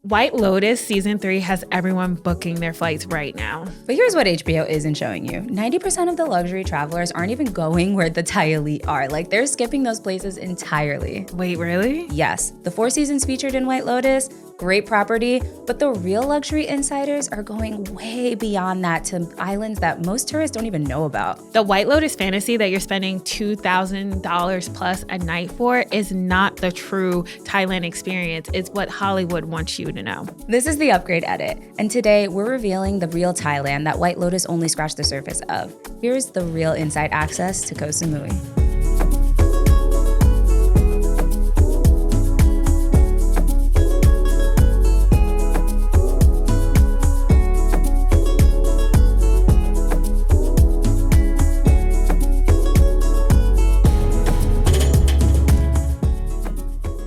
White Lotus Season 3 has everyone booking their flights right now. But here's what HBO isn't showing you. 90% of the luxury travelers aren't even going where the Thai elite are. Like, they're skipping those places entirely. Wait, really? Yes. The 4 seasons featured in White Lotus, great property, but the real luxury insiders are going way beyond that to islands that most tourists don't even know about. The White Lotus fantasy that you're spending $2,000 plus a night for is not the true Thailand experience. It's what Hollywood wants you to know. This is the Upgrade Edit, and today we're revealing the real Thailand that White Lotus only scratched the surface of. Here's the real inside access to Koh Samui.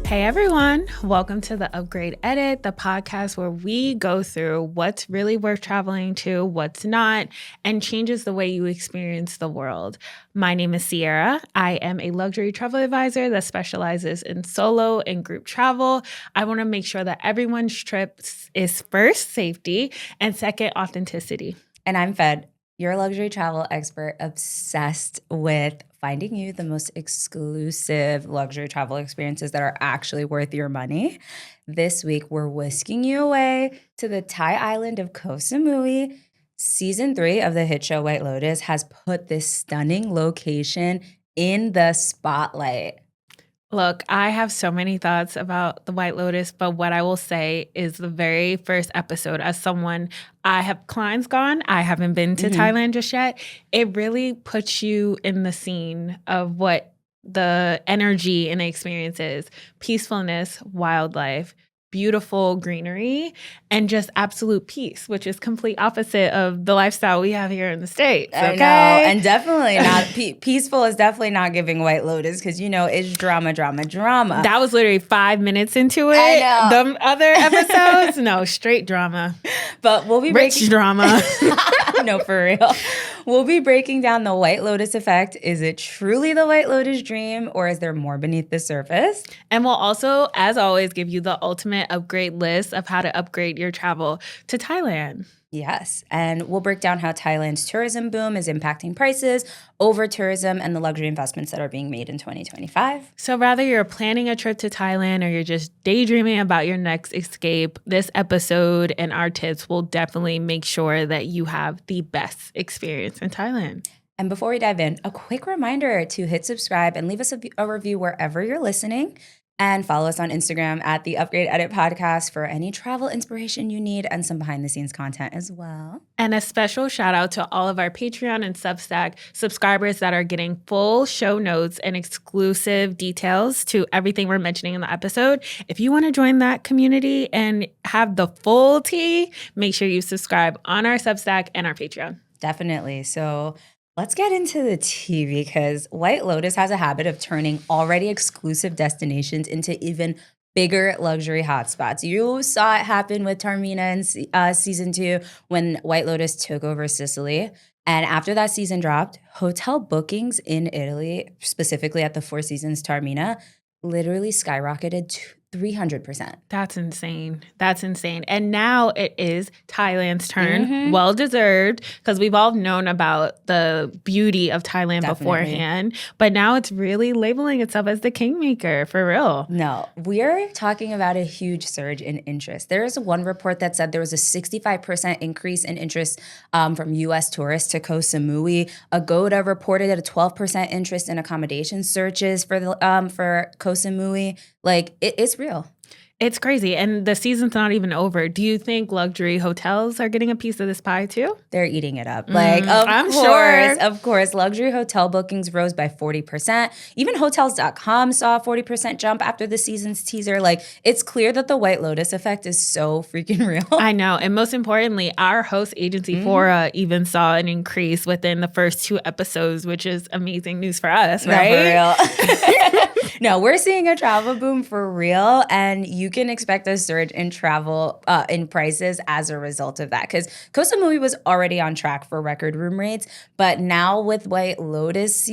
Hey everyone, welcome to the Upgrade Edit, the podcast where we go through what's really worth traveling to, what's not, and changes the way you experience the world. My name is Ciara. I am a luxury travel advisor that specializes in solo and group travel. I want to make sure that everyone's trip is first, safety, and second, authenticity. And I'm Fed, your luxury travel expert obsessed with finding you the most exclusive luxury travel experiences that are actually worth your money. This week, we're whisking you away to the Thai island of Koh Samui. Season 3 of the hit show White Lotus has put this stunning location in the spotlight. Look, I have so many thoughts about the White Lotus, but what I will say is the very first episode, as someone, I have clients gone, I haven't been to Thailand just yet, it really puts you in the scene of what the energy and the experience is. Peacefulness, wildlife, beautiful greenery, and just absolute peace, which is complete opposite of the lifestyle we have here in the States. Okay? I know, and definitely not peaceful is definitely not giving White Lotus because, you know, it's drama. That was literally 5 minutes into it. I know. The other episodes, no, straight drama. But we'll be Rich drama. No, for real. We'll be breaking down the White Lotus effect. Is it truly the White Lotus dream, or is there more beneath the surface? And we'll also, as always, give you the ultimate upgrade list of how to upgrade your travel to Thailand. Yes, and we'll break down how Thailand's tourism boom is impacting prices, over-tourism, and the luxury investments that are being made in 2025. So whether you're planning a trip to Thailand or you're just daydreaming about your next escape, this episode and our tips will definitely make sure that you have the best experience in Thailand. And before we dive in, a quick reminder to hit subscribe and leave us a review wherever you're listening. And follow us on Instagram at the Upgrade Edit Podcast for any travel inspiration you need and some behind-the-scenes content as well. And a special shout out to all of our Patreon and Substack subscribers that are getting full show notes and exclusive details to everything we're mentioning in the episode. If you want to join that community and have the full tea, make sure you subscribe on our Substack and our Patreon. Definitely. So let's get into the tea because White Lotus has a habit of turning already exclusive destinations into even bigger luxury hotspots. You saw it happen with Taormina in season 2 when White Lotus took over Sicily. And after that season dropped, hotel bookings in Italy, specifically at the 4 Seasons Taormina, literally skyrocketed to 300%. That's insane. And now it is Thailand's turn. Well deserved, because we've all known about the beauty of Thailand beforehand. But now it's really labeling itself as the kingmaker, for real. No, we're talking about a huge surge in interest. There is one report that said there was a 65% increase in interest from U.S. tourists to Koh Samui. Agoda reported a 12% interest in accommodation searches for Koh Samui. Like, it's real. It's crazy. And the season's not even over. Do you think luxury hotels are getting a piece of this pie too? They're eating it up. Like, of course, luxury hotel bookings rose by 40%. Even Hotels.com saw a 40% jump after the season's teaser. Like, it's clear that the White Lotus effect is so freaking real. I know. And most importantly, our host agency, Fora, even saw an increase within the first 2 episodes, which is amazing news for us, right? No, for real. No, we're seeing a travel boom for real, and you can expect a surge in travel in prices as a result of that. Because Koh Samui was already on track for record room rates, but now with White Lotus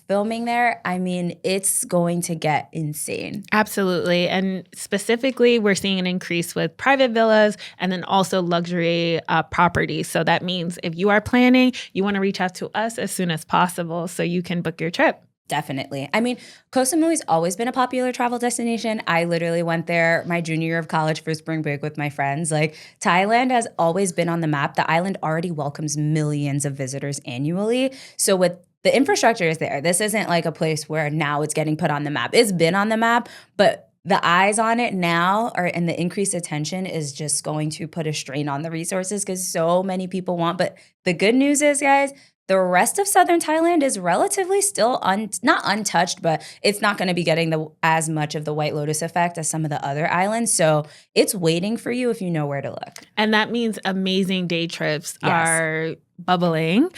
filming there, I mean, it's going to get insane. Absolutely. And specifically, we're seeing an increase with private villas and then also luxury properties. So that means if you are planning, you want to reach out to us as soon as possible so you can book your trip. Definitely. I mean, Koh Samui's always been a popular travel destination. I literally went there my junior year of college for spring break with my friends. Like, Thailand has always been on the map. The island already welcomes millions of visitors annually. So with the infrastructure is there. This isn't like a place where now it's getting put on the map. It's been on the map, but the eyes on it now and the increased attention is just going to put a strain on the resources because so many people want. But the good news is, guys, the rest of southern Thailand is relatively still not untouched, but it's not going to be getting as much of the White Lotus effect as some of the other islands. So it's waiting for you if you know where to look. And that means amazing day trips are bubbling,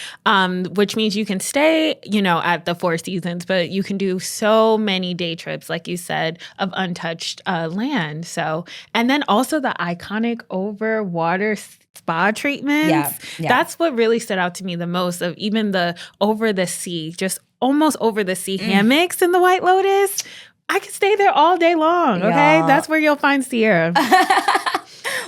which means you can stay, at the Four Seasons, but you can do so many day trips, like you said, of untouched land. So, and then also the iconic over water spa treatments. Yeah. That's what really stood out to me the most, of even the over the sea, just almost over the sea hammocks in the White Lotus. I could stay there all day long, okay? That's where you'll find Ciara.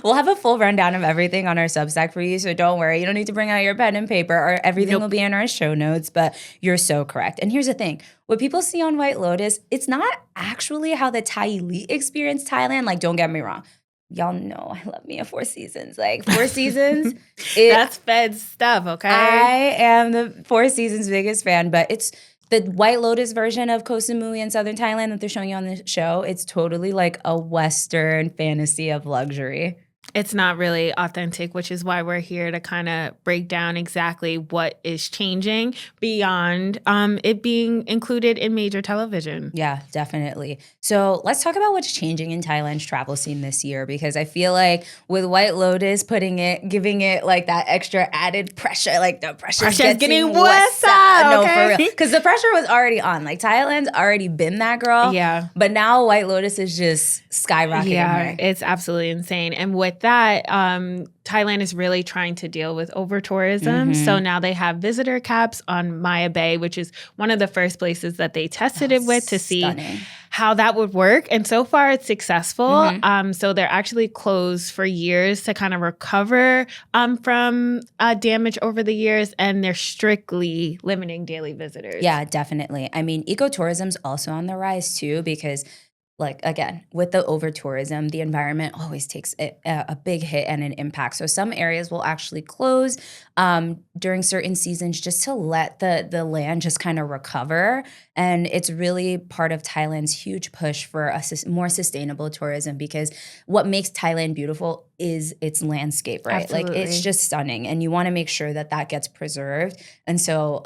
We'll have a full rundown of everything on our Substack for you, so don't worry. You don't need to bring out your pen and paper, or everything will be in our show notes, but you're so correct. And here's the thing. What people see on White Lotus, it's not actually how the Thai elite experience Thailand. Like, don't get me wrong. Y'all know I love me a Four Seasons. Like, Four Seasons. That's Fed stuff, okay? I am the Four Seasons biggest fan, but it's the White Lotus version of Koh Samui in southern Thailand that they're showing you on the show. It's totally like a Western fantasy of luxury. It's not really authentic, which is why we're here to kind of break down exactly what is changing beyond it being included in major television. Yeah, definitely. So let's talk about what's changing in Thailand's travel scene this year, because I feel like with White Lotus giving it like that extra added pressure, like the pressure's getting worse. No, for real. Because the pressure was already on. Like, Thailand's already been that girl. Yeah. But now White Lotus is just skyrocketing. Yeah, it's absolutely insane. And with that, Thailand is really trying to deal with over-tourism. So now they have visitor caps on Maya Bay, which is one of the first places that they tested it with to see how that would work. And so far, it's successful. So they're actually closed for years to kind of recover from damage over the years. And they're strictly limiting daily visitors. Yeah, definitely. I mean, ecotourism's also on the rise too, because like, again, with the over-tourism, the environment always takes a big hit and an impact. So some areas will actually close during certain seasons just to let the land just kind of recover. And it's really part of Thailand's huge push for a more sustainable tourism, because what makes Thailand beautiful is its landscape, right? Absolutely. Like, it's just stunning. And you want to make sure that gets preserved. And so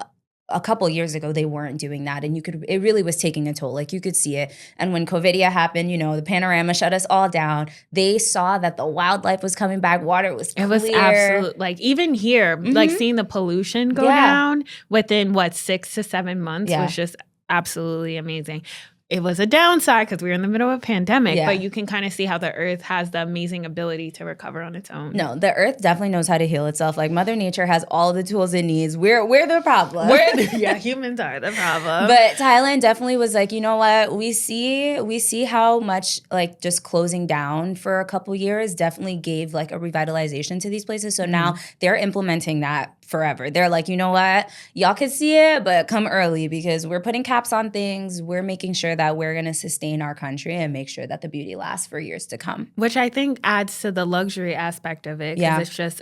a couple years ago, they weren't doing that, and it really was taking a toll. Like, you could see it. And when COVID happened, the panorama shut us all down. They saw that the wildlife was coming back. Water was clear. It was absolute, like, even here, like, seeing the pollution go down within 6 to 7 months was just absolutely amazing. It was a downside because we were in the middle of a pandemic, but you can kind of see how the earth has the amazing ability to recover on its own. No, the earth definitely knows how to heal itself. Like, Mother Nature has all the tools it needs. We're the problem. Humans are the problem. But Thailand definitely was like, you know what? We see how much, like, just closing down for a couple years definitely gave like a revitalization to these places. So now they're implementing that forever. They're like, you know what? Y'all can see it, but come early, because we're putting caps on things. We're making sure that we're going to sustain our country and make sure that the beauty lasts for years to come. Which I think adds to the luxury aspect of it, because it's just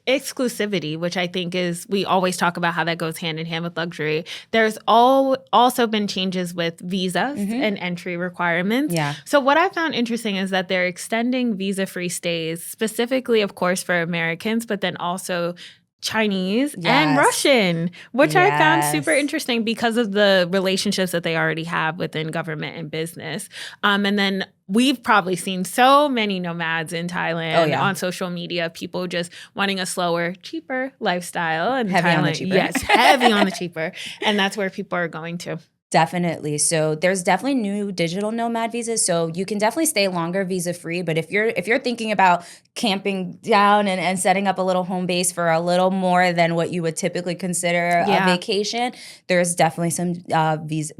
exclusivity, which I think is, we always talk about how that goes hand in hand with luxury. There's also been changes with visas and entry requirements. Yeah. So what I found interesting is that they're extending visa-free stays, specifically, of course, for Americans, but then also Chinese and Russian, which I found super interesting because of the relationships that they already have within government and business. And then we've probably seen so many nomads in Thailand on social media, people just wanting a slower, cheaper lifestyle. And heavy Thailand, on the cheaper. Yes, heavy on the cheaper. And that's where people are going to. Definitely. So there's definitely new digital nomad visas. So you can definitely stay longer visa free. But if you're thinking about camping down and setting up a little home base for a little more than what you would typically consider a Yeah. vacation, there's definitely some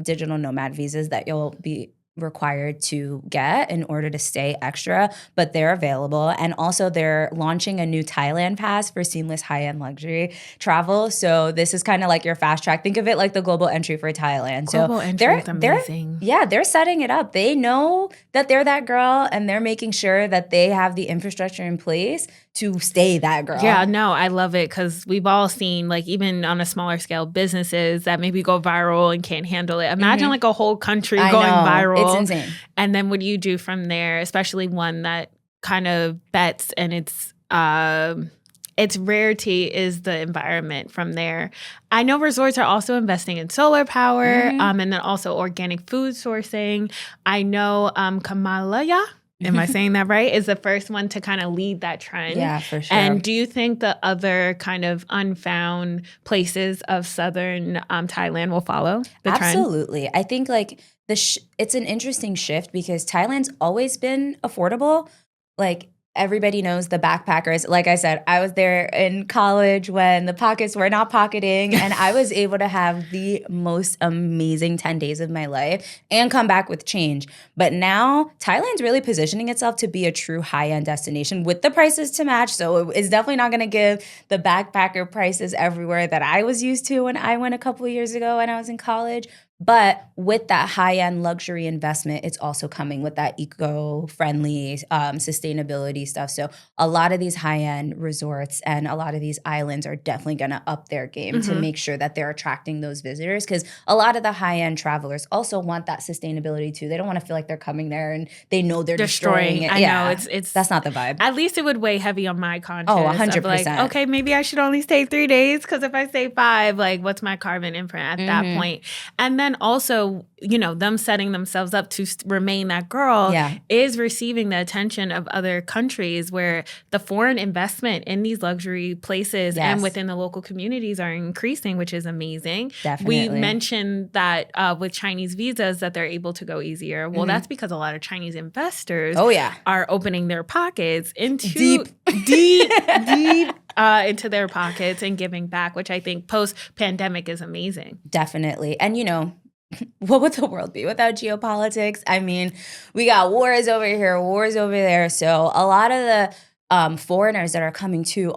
digital nomad visas that you'll be required to get in order to stay extra, but they're available. And also they're launching a new Thailand pass for seamless high-end luxury travel. So this is kind of like your fast track. Think of it like the global entry for Thailand. Global So entry is amazing. they're setting it up. They know that they're that girl and they're making sure that they have the infrastructure in place to stay that girl. Yeah, no, I love it because we've all seen, like, even on a smaller scale, businesses that maybe go viral and can't handle it. Imagine like a whole country I going know. viral. It's insane. And then what do you do from there, especially one that kind of bets and its rarity is the environment from there. I know resorts are also investing in solar power and then also organic food sourcing. I know Kamalaya, am I saying that right, is the first one to kind of lead that trend. Yeah, for sure. And do you think the other kind of unfound places of southern Thailand will follow the trend? Absolutely. I think like it's an interesting shift because Thailand's always been affordable. Like everybody knows the backpackers. Like I said, I was there in college when the pockets were not pocketing and I was able to have the most amazing 10 days of my life and come back with change. But now Thailand's really positioning itself to be a true high-end destination with the prices to match. So it's definitely not going to give the backpacker prices everywhere that I was used to when I went a couple of years ago when I was in college. But with that high-end luxury investment, it's also coming with that eco-friendly sustainability stuff. So a lot of these high-end resorts and a lot of these islands are definitely going to up their game to make sure that they're attracting those visitors because a lot of the high-end travelers also want that sustainability too. They don't want to feel like they're coming there and they know they're destroying it. I know, it's that's not the vibe. At least it would weigh heavy on my conscience. Oh, 100%. Like, okay, maybe I should only stay 3 days because if I stay 5, like what's my carbon imprint at that point? And then also, you know, them setting themselves up to remain that girl is receiving the attention of other countries where the foreign investment in these luxury places and within the local communities are increasing, which is amazing. Definitely. We mentioned that with Chinese visas that they're able to go easier. Well, that's because a lot of Chinese investors are opening their pockets into deep into their pockets and giving back, which I think post-pandemic is amazing. Definitely. And, you know, what would the world be without geopolitics? I mean, we got wars over here, wars over there. So a lot of the foreigners that are coming to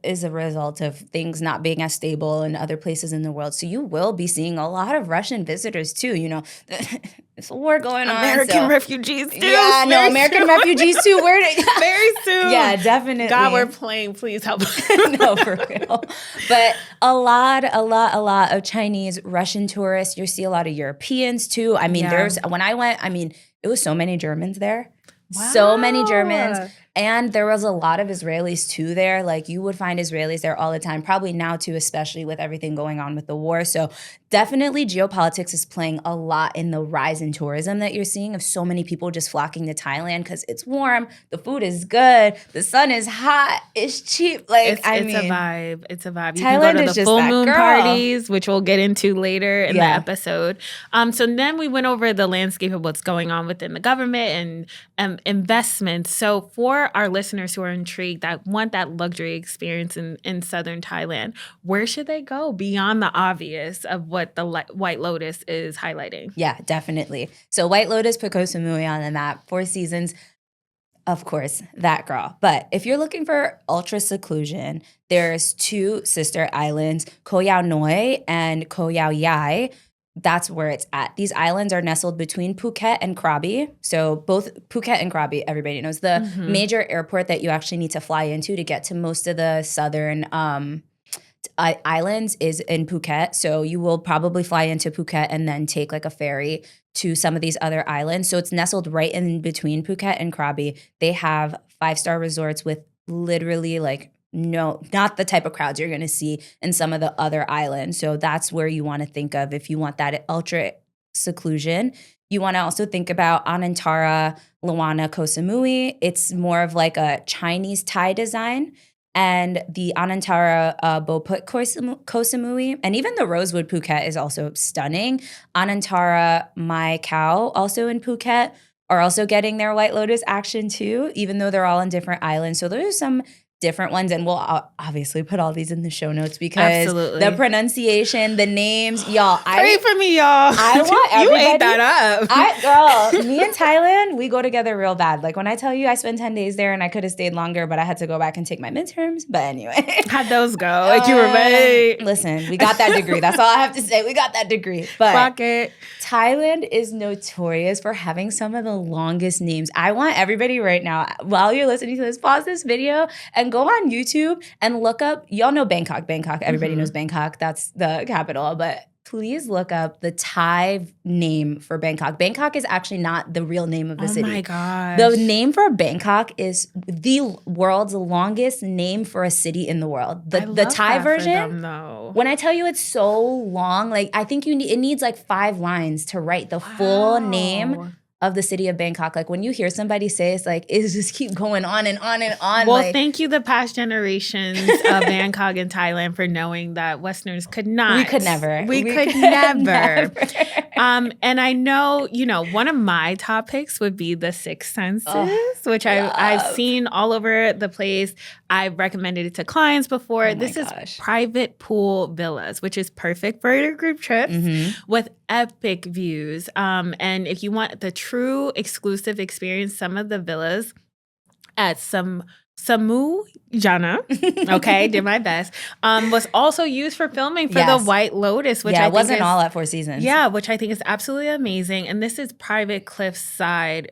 is a result of things not being as stable in other places in the world. So you will be seeing a lot of Russian visitors too. You know, there's a war going on. American refugees too. Yeah, no, American refugees too. Very soon. Yeah, definitely. God, we're playing. Please help us. No, for real. But a lot of Chinese, Russian tourists. You see a lot of Europeans too. I mean, when I went, I mean, it was so many Germans there. Wow. So many Germans. And there was a lot of Israelis too there. Like you would find Israelis there all the time, probably now too, especially with everything going on with the war. So definitely geopolitics is playing a lot in the rise in tourism that you're seeing of so many people just flocking to Thailand because it's warm, the food is good, the sun is hot, it's cheap. Like it's a vibe. It's a vibe. You Thailand can go to is the just full that moon girl. parties, which we'll get into later in the episode. So then we went over the landscape of what's going on within the government and investments. So for our listeners who are intrigued that want that luxury experience in southern Thailand, where should they go beyond the obvious of what the White Lotus is highlighting? Yeah, definitely. So White Lotus put Koh Samui on the map, 4 seasons. Of course, that girl. But if you're looking for ultra seclusion, there's 2 sister islands, Koh Noi and Koh Yai. That's where it's at. These islands are nestled between Phuket and Krabi. So both Phuket and Krabi, everybody knows. The major airport that you actually need to fly into to get to most of the southern islands is in Phuket. So you will probably fly into Phuket and then take like a ferry to some of these other islands. So it's nestled right in between Phuket and Krabi. They have 5-star resorts with literally like not the type of crowds you're going to see in some of the other islands. So that's where you want to think of if you want that ultra seclusion. You want to also think about Anantara, Luana, Koh Samui. It's more of like a Chinese Thai design. and the Anantara Boput Koh Samui, and even the Rosewood Phuket is also stunning. Anantara Mai Khao, also in Phuket, are also getting their White Lotus action too, even though they're all on different islands. So those are some different ones, and we'll obviously put all these in the show notes because the pronunciation, the names, y'all. Pray for me, y'all. I want everybody. You ate that up. Girl, me and Thailand, we go together real bad. Like when I tell you I spent 10 days there and I could have stayed longer, but I had to go back and take my midterms. But anyway. How'd those go? Like you were ready. Listen, we got that degree. That's all I have to say. We got that degree. But fuck it. Thailand is notorious for having some of the longest names. I want everybody right now, while you're listening to this, pause this video and go on YouTube and look up, y'all know Bangkok. Everybody knows Bangkok. That's the capital. But please look up the Thai name for Bangkok. Bangkok is actually not the real name of the city. Oh my gosh. The name for Bangkok is the world's longest name for a city in the world. The Thai version, when I tell you it's so long, like I think it needs like 5 lines to write the full name of the city of Bangkok. Like when you hear somebody say it's like, it just keep going on and on and on. Well, thank you the past generations of Bangkok and Thailand for knowing that Westerners could not. We could never. We could never. And I know, one of my top picks would be the Six Senses, which I've seen all over the place. I've recommended it to clients before. This is private pool villas, which is perfect for your group trips with epic views. And if you want the true exclusive experience, some of the villas at Samui Jana, did my best, was also used for filming for the White Lotus, which I think wasn't all at Four Seasons. Yeah, which I think is absolutely amazing. And this is private cliffside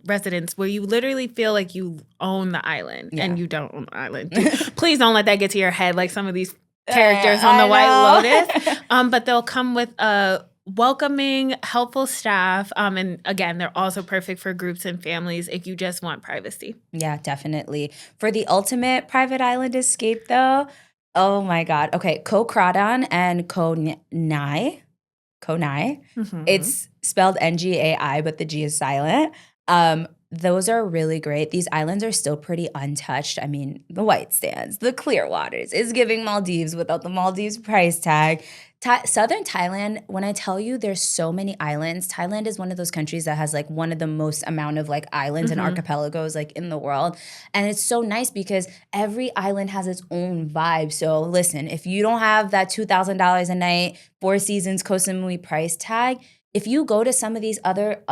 residence where you literally feel like you own the island and you don't own the island. Please don't let that get to your head like some of these characters on the White Lotus. But they'll come with a welcoming, helpful staff. And again, they're also perfect for groups and families if you just want privacy. Yeah, definitely. For the ultimate private island escape though, oh my God. Okay, Koh Kradan and Koh Nai. It's spelled Ngai, but the G is silent. Those are really great. These islands are still pretty untouched. I mean, the white sands, the clear waters is giving Maldives without the Maldives price tag. Southern Thailand, when I tell you there's so many islands, Thailand is one of those countries that has like one of the most amount of like islands and archipelagos like in the world. And it's so nice because every island has its own vibe. So listen, if you don't have that $2,000 a night, Four Seasons, Koh Samui price tag, if you go to some of these other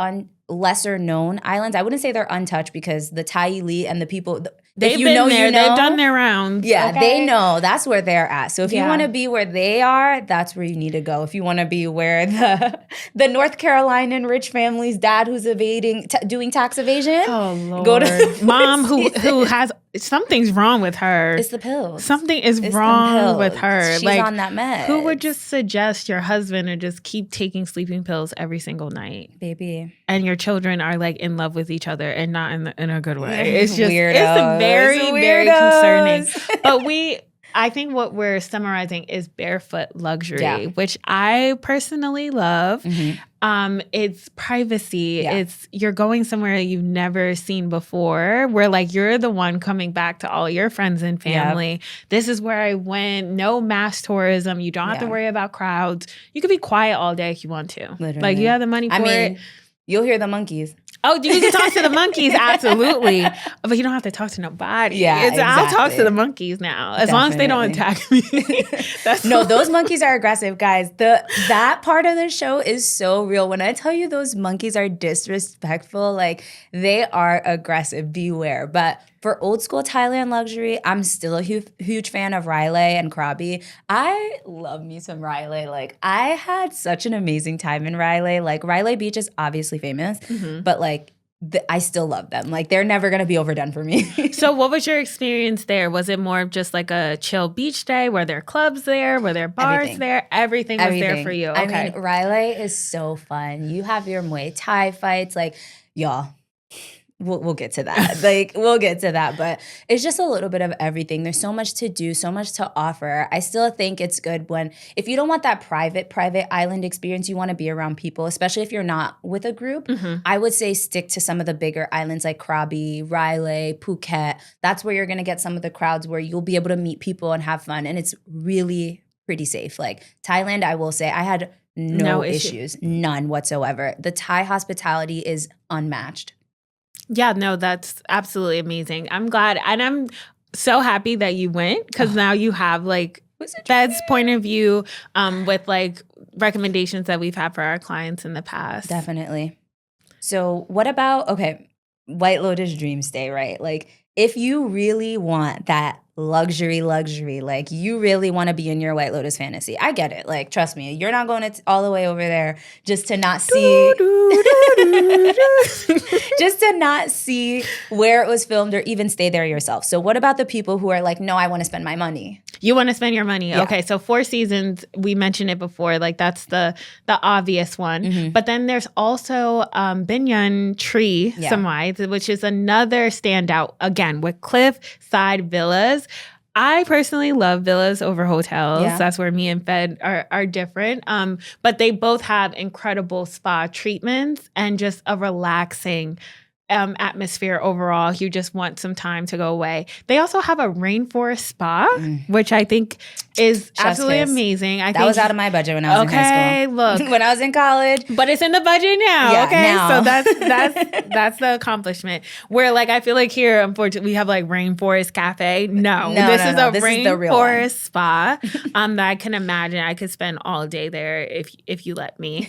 lesser known islands, I wouldn't say they're untouched because the Thai elite and the people, they've been there. They've done their rounds. Yeah, they know. That's where they're at. So if you want to be where they are, that's where you need to go. If you want to be where the North Carolinian rich family's dad who's doing tax evasion, go to mom who has something's wrong with her. It's the pills. Something is wrong with her. She's on that med. Who would just suggest your husband to just keep taking sleeping pills every single night, baby? And your children are like in love with each other and not in a good way. It's just weirdos. It's very concerning. But I think what we're summarizing is barefoot luxury, which I personally love. It's privacy. It's you're going somewhere you've never seen before, where like you're the one coming back to all your friends and family. This is where I went. No mass tourism. You don't have to worry about crowds. You could be quiet all day if you want to. Literally. Like you have the money for it. You'll hear the monkeys. Oh, you can talk to the monkeys, absolutely. But you don't have to talk to nobody. Yeah, exactly. I'll talk to the monkeys now, as long as they don't attack me. No, those monkeys are aggressive, guys. That part of the show is so real. When I tell you those monkeys are disrespectful, like they are aggressive. Beware. But for old school Thailand luxury, I'm still a huge fan of Riley and Krabi. I love me some Riley. Like I had such an amazing time in Riley. Like Riley Beach is obviously famous, but like I still love them. Like they're never going to be overdone for me. So what was your experience there? Was it more of just like a chill beach day? Were there clubs there? Were there bars there? Everything was there for you. Okay. I mean, Riley is so fun. You have your Muay Thai fights. Like, y'all, we'll get to that. Like, we'll get to that. But it's just a little bit of everything. There's so much to do, so much to offer. I still think it's good if you don't want that private island experience, you want to be around people, especially if you're not with a group. I would say stick to some of the bigger islands like Krabi, Railay, Phuket. That's where you're going to get some of the crowds where you'll be able to meet people and have fun. And it's really pretty safe. Like Thailand, I will say I had no issues, none whatsoever. The Thai hospitality is unmatched. Yeah, no, that's absolutely amazing. I'm glad. And I'm so happy that you went because now you have like Fed's point of view with like recommendations that we've had for our clients in the past. Definitely. So what about, White Lotus dream stay, right? Like if you really want that luxury, like you really want to be in your White Lotus fantasy. I get it. Like, trust me, you're not going all the way over there just to not see just to not see where it was filmed or even stay there yourself. So what about the people who are like, no, I want to spend my money? You want to spend your money. Yeah. Okay, so Four Seasons, we mentioned it before, like that's the obvious one. But then there's also Banyan Tree Samui, which is another standout, again, with cliff-side villas. I personally love villas over hotels. Yeah. That's where me and Fed are different. But they both have incredible spa treatments and just a relaxing atmosphere overall. You just want some time to go away. They also have a rainforest spa, which I think is absolutely amazing. That was out of my budget when I was in high school. Look. When I was in college. But it's in the budget now. Yeah, okay. now. So that's the accomplishment. Where like I feel like here, unfortunately, we have like Rainforest Cafe. This is a rainforest spa that I can imagine I could spend all day there if you let me.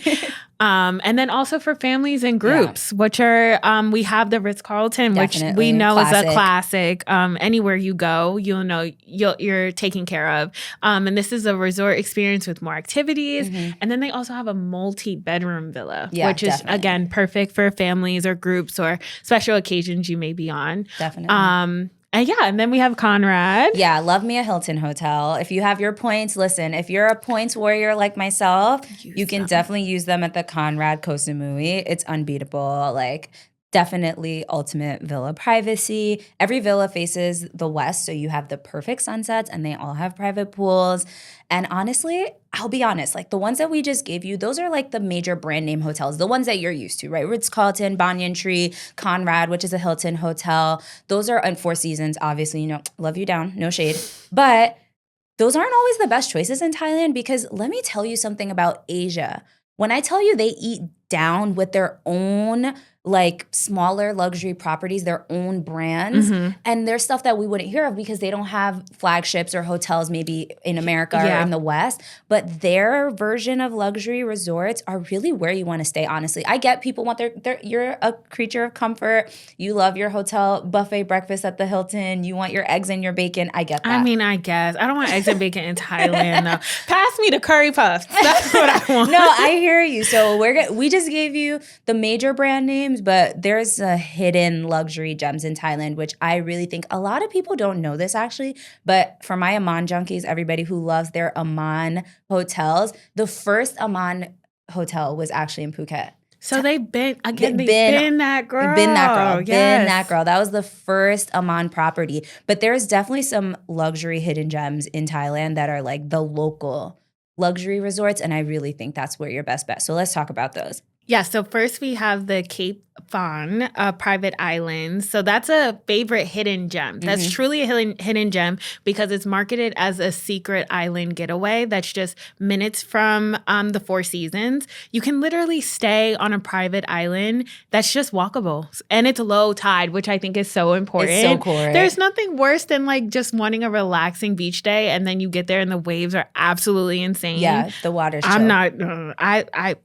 And then also for families and groups, which are we have the Ritz-Carlton, which we know is a classic. Anywhere you go, you'll know you're taken care of. And this is a resort experience with more activities. And then they also have a multi-bedroom villa, which is, again, perfect for families or groups or special occasions you may be on. Definitely. And then we have Conrad. Yeah, love me a Hilton hotel. If you have your points, listen, if you're a points warrior like myself, you can definitely use them at the Conrad Koh Samui. It's unbeatable. Like, definitely ultimate villa privacy. Every villa faces the west, so you have the perfect sunsets, and they all have private pools. And honestly, I'll be honest, like the ones that we just gave you, those are like the major brand name hotels, the ones that you're used to, right? Ritz-Carlton, Banyan Tree, Conrad, which is a Hilton hotel. Those are in Four Seasons, obviously, love you down, no shade. But those aren't always the best choices in Thailand because let me tell you something about Asia. When I tell you they eat down with their own like smaller luxury properties, their own brands. And there's stuff that we wouldn't hear of because they don't have flagships or hotels maybe in America or in the West. But their version of luxury resorts are really where you want to stay, honestly. I get people want you're a creature of comfort. You love your hotel buffet breakfast at the Hilton. You want your eggs and your bacon. I get that. I mean, I guess. I don't want eggs and bacon in Thailand, though. Pass me the curry puffs. That's what I want. No, I hear you. So we just gave you the major brand names, but there's a hidden luxury gems in Thailand, which I really think a lot of people don't know this actually. But for my Amman junkies, everybody who loves their Amman hotels, the first Amman hotel was actually in Phuket. So they've been that girl. Been that girl. That was the first Amman property. But there's definitely some luxury hidden gems in Thailand that are like the local luxury resorts. And I really think that's where your best bet. So let's talk about those. Yeah, so first we have the Cape Fawn private island. So that's a favorite hidden gem. That's truly a hidden gem because it's marketed as a secret island getaway that's just minutes from the Four Seasons. You can literally stay on a private island that's just walkable. And it's low tide, which I think is so important. It's so cool, right? There's nothing worse than like just wanting a relaxing beach day and then you get there and the waves are absolutely insane. Yeah, the water's chill. I'm not,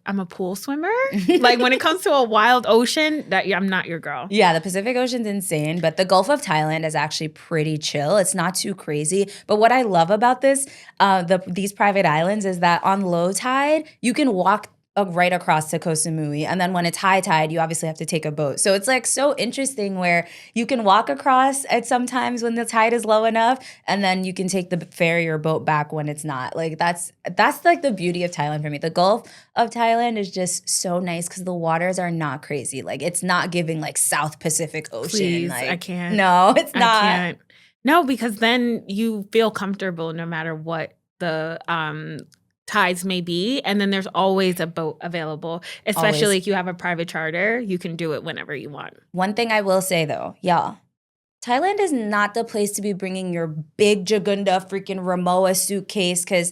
I'm a pool swimmer. Like when it comes to a wild ocean, I'm not your girl. Yeah, the Pacific Ocean's insane, but the Gulf of Thailand is actually pretty chill. It's not too crazy. But what I love about these private islands is that on low tide, you can walk right across to Koh Samui. And then when it's high tide, you obviously have to take a boat. So it's like so interesting where you can walk across at sometimes when the tide is low enough, and then you can take the ferry or boat back when it's not. Like that's like the beauty of Thailand for me. The Gulf of Thailand is just so nice because the waters are not crazy. Like it's not giving like South Pacific Ocean. Please, like, I can't. No, it's not. I can't. No, because then you feel comfortable no matter what the tides may be, and then there's always a boat available, especially Always. if you have a private charter. You can do it whenever you want. One thing I will say though, y'all, Thailand is not the place to be bringing your big Jagunda freaking Ramoa suitcase, because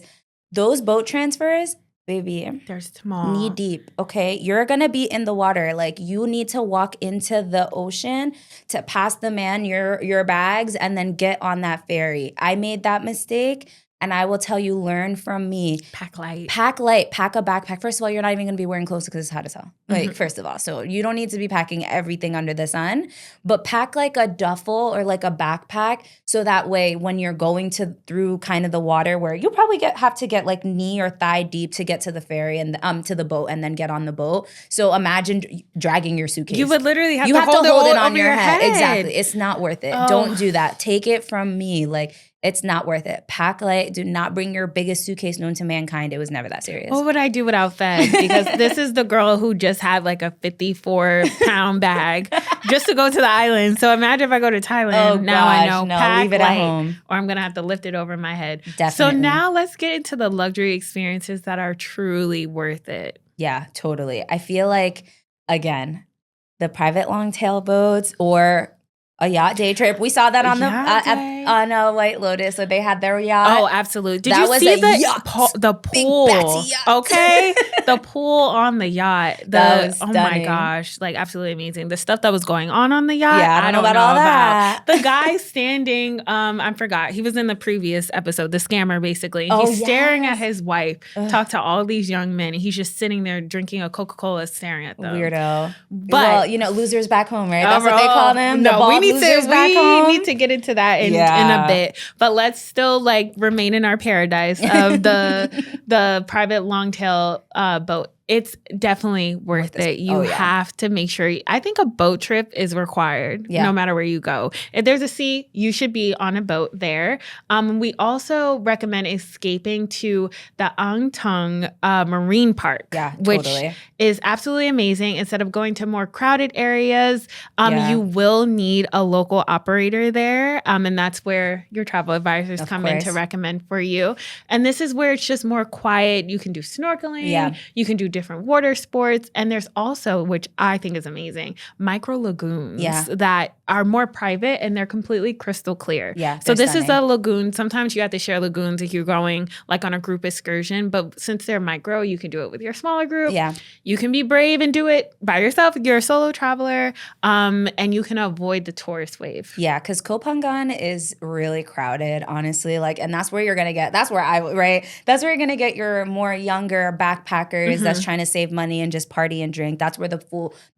those boat transfers, baby, they're small, knee deep. Okay, you're gonna be in the water. Like you need to walk into the ocean to pass the man your bags and then get on that ferry. I made that mistake. And I will tell you, learn from me. Pack light. Pack light. Pack a backpack. First of all, you're not even going to be wearing clothes because it's hot as hell. Like, first of all. So you don't need to be packing everything under the sun. But pack like a duffel or like a backpack, so that way when you're going through kind of the water where you probably have to get like knee or thigh deep to get to the ferry and to the boat and then get on the boat. So imagine dragging your suitcase. You would literally have to hold it on your head. Exactly. It's not worth it. Oh. Don't do that. Take it from me. Like, it's not worth it. Pack light. Do not bring your biggest suitcase known to mankind. It was never that serious. What would I do without Fed? Because this is the girl who just had like a 54-pound bag just to go to the island. So imagine if I go to Thailand. Oh, now gosh, I know. no, Pack leave it light, at home. or I'm going to have to lift it over my head. Definitely. So now let's get into the luxury experiences that are truly worth it. Yeah, totally. I feel like, again, the private long-tail boats or a yacht day trip. We saw that on on White Lotus. So they had their yacht. Oh, absolutely. Did you see the pool? Okay. The pool on the yacht. That was stunning. Oh my gosh. Like absolutely amazing. The stuff that was going on the yacht. Yeah, I don't know about all that. The guy standing, I forgot. He was in the previous episode, the scammer basically. He's staring at his wife, talk to all these young men. And he's just sitting there drinking a Coca-Cola staring at them. Weirdo. But well, losers back home, right? That's what they call them. No, we need to get into that in a bit, but let's still like remain in our paradise of the private long-tail boat. It's definitely worth it. You have to make sure. I think a boat trip is required no matter where you go. If there's a sea, you should be on a boat there. We also recommend escaping to the Angtung Marine Park, which is absolutely amazing. Instead of going to more crowded areas, you will need a local operator there. And that's where your travel advisors come in to recommend for you. And this is where it's just more quiet. You can do snorkeling. Yeah. You can do different water sports. And there's also, which I think is amazing, micro lagoons that are more private and they're completely crystal clear. Yeah. So this is a lagoon. Sometimes you have to share lagoons if you're going like on a group excursion, but since they're micro, you can do it with your smaller group. Yeah. You can be brave and do it by yourself if you're a solo traveler. And you can avoid the tourist wave. Yeah, because Koh Phangan is really crowded, honestly. Like, and that's where you're gonna get. That's where That's where you're gonna get your more younger backpackers that's trying to save money and just party and drink. That's where the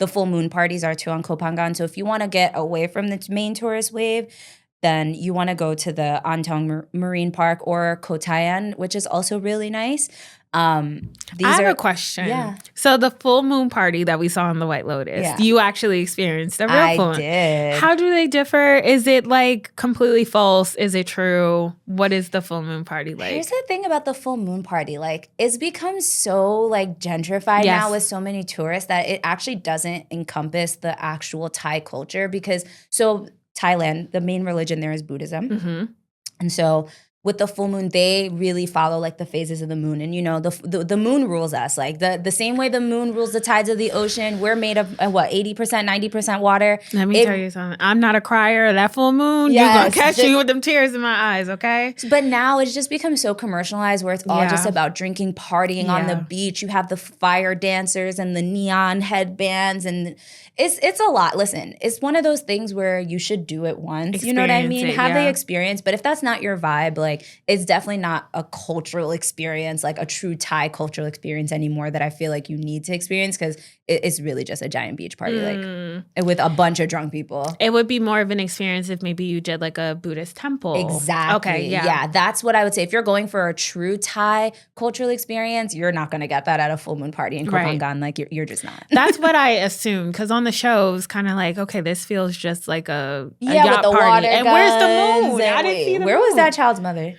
full moon parties are too on Koh Phangan. So if you want to get away from the main tourist wave, then you want to go to the Angtung Marine Park or Koh Thayan, which is also really nice. I have a question. Yeah. So the full moon party that we saw on the White Lotus, you actually experienced a real full moon. I did. How do they differ? Is it like completely false? Is it true? What is the full moon party like? Here's the thing about the full moon party. Like, it's become so like gentrified now with so many tourists that it actually doesn't encompass the actual Thai culture because Thailand, the main religion there is Buddhism. And so with the full moon, they really follow like the phases of the moon. And the moon rules us. Like the same way the moon rules the tides of the ocean, we're made of 80%, 90% water. Let me tell you something. I'm not a crier. That full moon, you're going to catch me with them tears in my eyes, okay? But now it's just become so commercialized where it's all just about drinking, partying on the beach. You have the fire dancers and the neon headbands and it's a lot. Listen, it's one of those things where you should do it once. You know what I mean? Have the experience. But if that's not your vibe, like like it's definitely not a cultural experience, like a true Thai cultural experience anymore that I feel like you need to experience because it's really just a giant beach party, like with a bunch of drunk people. It would be more of an experience if maybe you did like a Buddhist temple. Exactly. Okay, yeah. That's what I would say. If you're going for a true Thai cultural experience, you're not going to get that at a full moon party in Koh Phangan. Like you're just not. That's what I assumed because on the show it was kind of like, okay, this feels just like a yacht with the party. Water and where's the moon? I didn't see the moon. Where was that child's mother?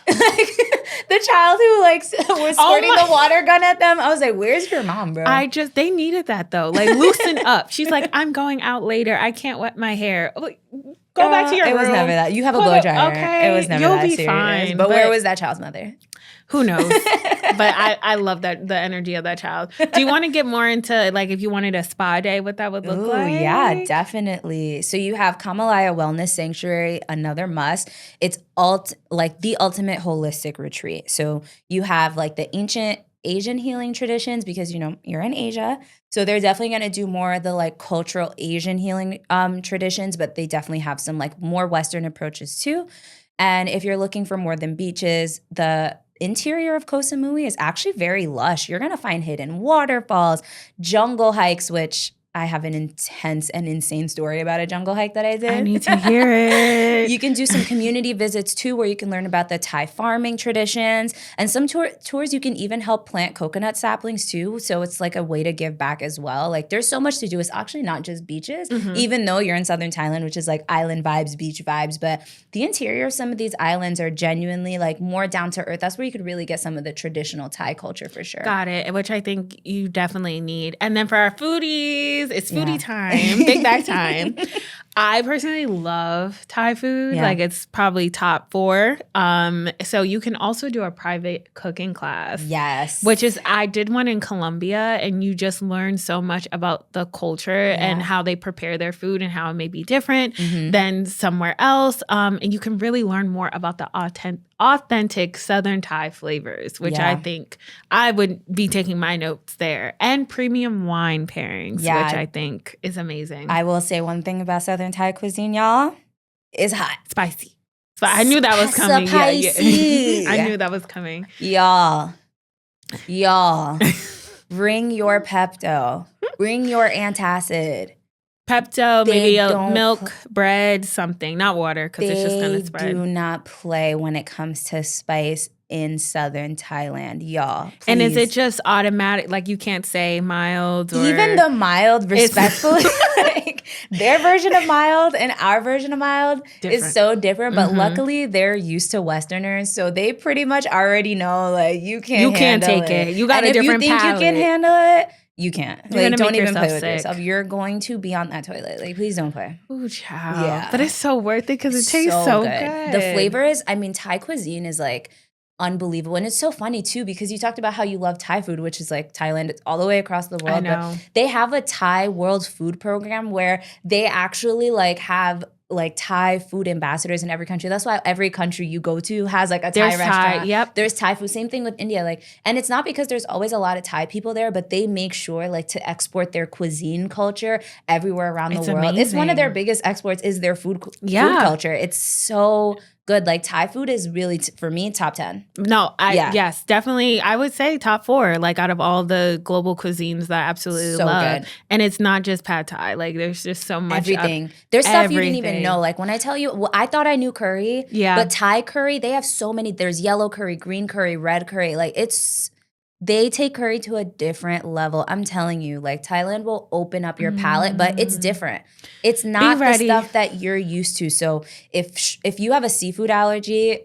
The child who like was squirting the water gun at them. I was like, where's your mom, bro? They needed that though. Like loosen up. She's like, I'm going out later. I can't wet my hair. Like, go back to your room. It was never that. You have a blow dryer. Okay, it was never you'll that be serious. fine. But where was that child's mother? Who knows? But I love that the energy of that child. Do you want to get more into like if you wanted a spa day, what that would look like? Yeah, definitely. So you have Kamalaya Wellness Sanctuary, another must. It's like the ultimate holistic retreat. So you have like the ancient Asian healing traditions because, you know, you're in Asia. So they're definitely going to do more of the like cultural Asian healing traditions, but they definitely have some like more Western approaches too. And if you're looking for more than beaches, the interior of Koh Samui is actually very lush. You're going to find hidden waterfalls, jungle hikes, which I have an intense and insane story about a jungle hike that I did. I need to hear it. You can do some community visits too where you can learn about the Thai farming traditions. And some tours you can even help plant coconut saplings too. So it's like a way to give back as well. Like there's so much to do. It's actually not just beaches, even though you're in southern Thailand, which is like island vibes, beach vibes. But the interior of some of these islands are genuinely like more down to earth. That's where you could really get some of the traditional Thai culture for sure. Got it, which I think you definitely need. And then for our foodies, it's foodie time, big bag time. I personally love Thai food. Like it's probably top 4. So you can also do a private cooking class. Yes. Which is, I did one in Colombia and you just learn so much about the culture and how they prepare their food and how it may be different than somewhere else. And you can really learn more about the authentic Southern Thai flavors, which I think I would be taking my notes there. And premium wine pairings, which I think is amazing. I will say one thing about Southern Thai cuisine, y'all, is hot. Spicy. So I knew that was coming. Spicy. I knew that was coming. Y'all, bring your Pepto. Bring your antacid. Pepto, maybe a milk, bread, something. Not water, because it's just going to spread. They do not play when it comes to spice in southern Thailand, y'all. Please. And is it just automatic? Like you can't say mild or... Even the mild, respectfully, like their version of mild and our version of mild is so different. But luckily, they're used to Westerners, so they pretty much already know like you can't take it. You got a different palate. If you think you can handle it, you can't. Like, don't even play with sick. yourself. You're going to be on that toilet. Like, please don't play. Ooh, child. Yeah. But it's so worth it because it tastes so good. The flavor is, I mean, Thai cuisine is like unbelievable. And it's so funny too because you talked about how you love Thai food, which is like Thailand, it's all the way across the world. I know. But they have a Thai World Food Program where they actually like have like Thai food ambassadors in every country. That's why every country you go to has like a Thai restaurant. There's Thai food. Same thing with India. Like, and it's not because there's always a lot of Thai people there, but they make sure like to export their cuisine culture everywhere around the world. Amazing. It's one of their biggest exports is their food culture. It's so good. Like Thai food is really, for me, top 10. No, yes, definitely. I would say top 4, like out of all the global cuisines that I absolutely love. Good. And it's not just pad Thai. Like there's just so much. Everything. There's stuff you didn't even know. Like when I tell you, well, I thought I knew curry. Yeah. But Thai curry, they have so many. There's yellow curry, green curry, red curry. Like they take curry to a different level. I'm telling you, like Thailand will open up your palate, but it's different. It's not the stuff that you're used to. So if you have a seafood allergy,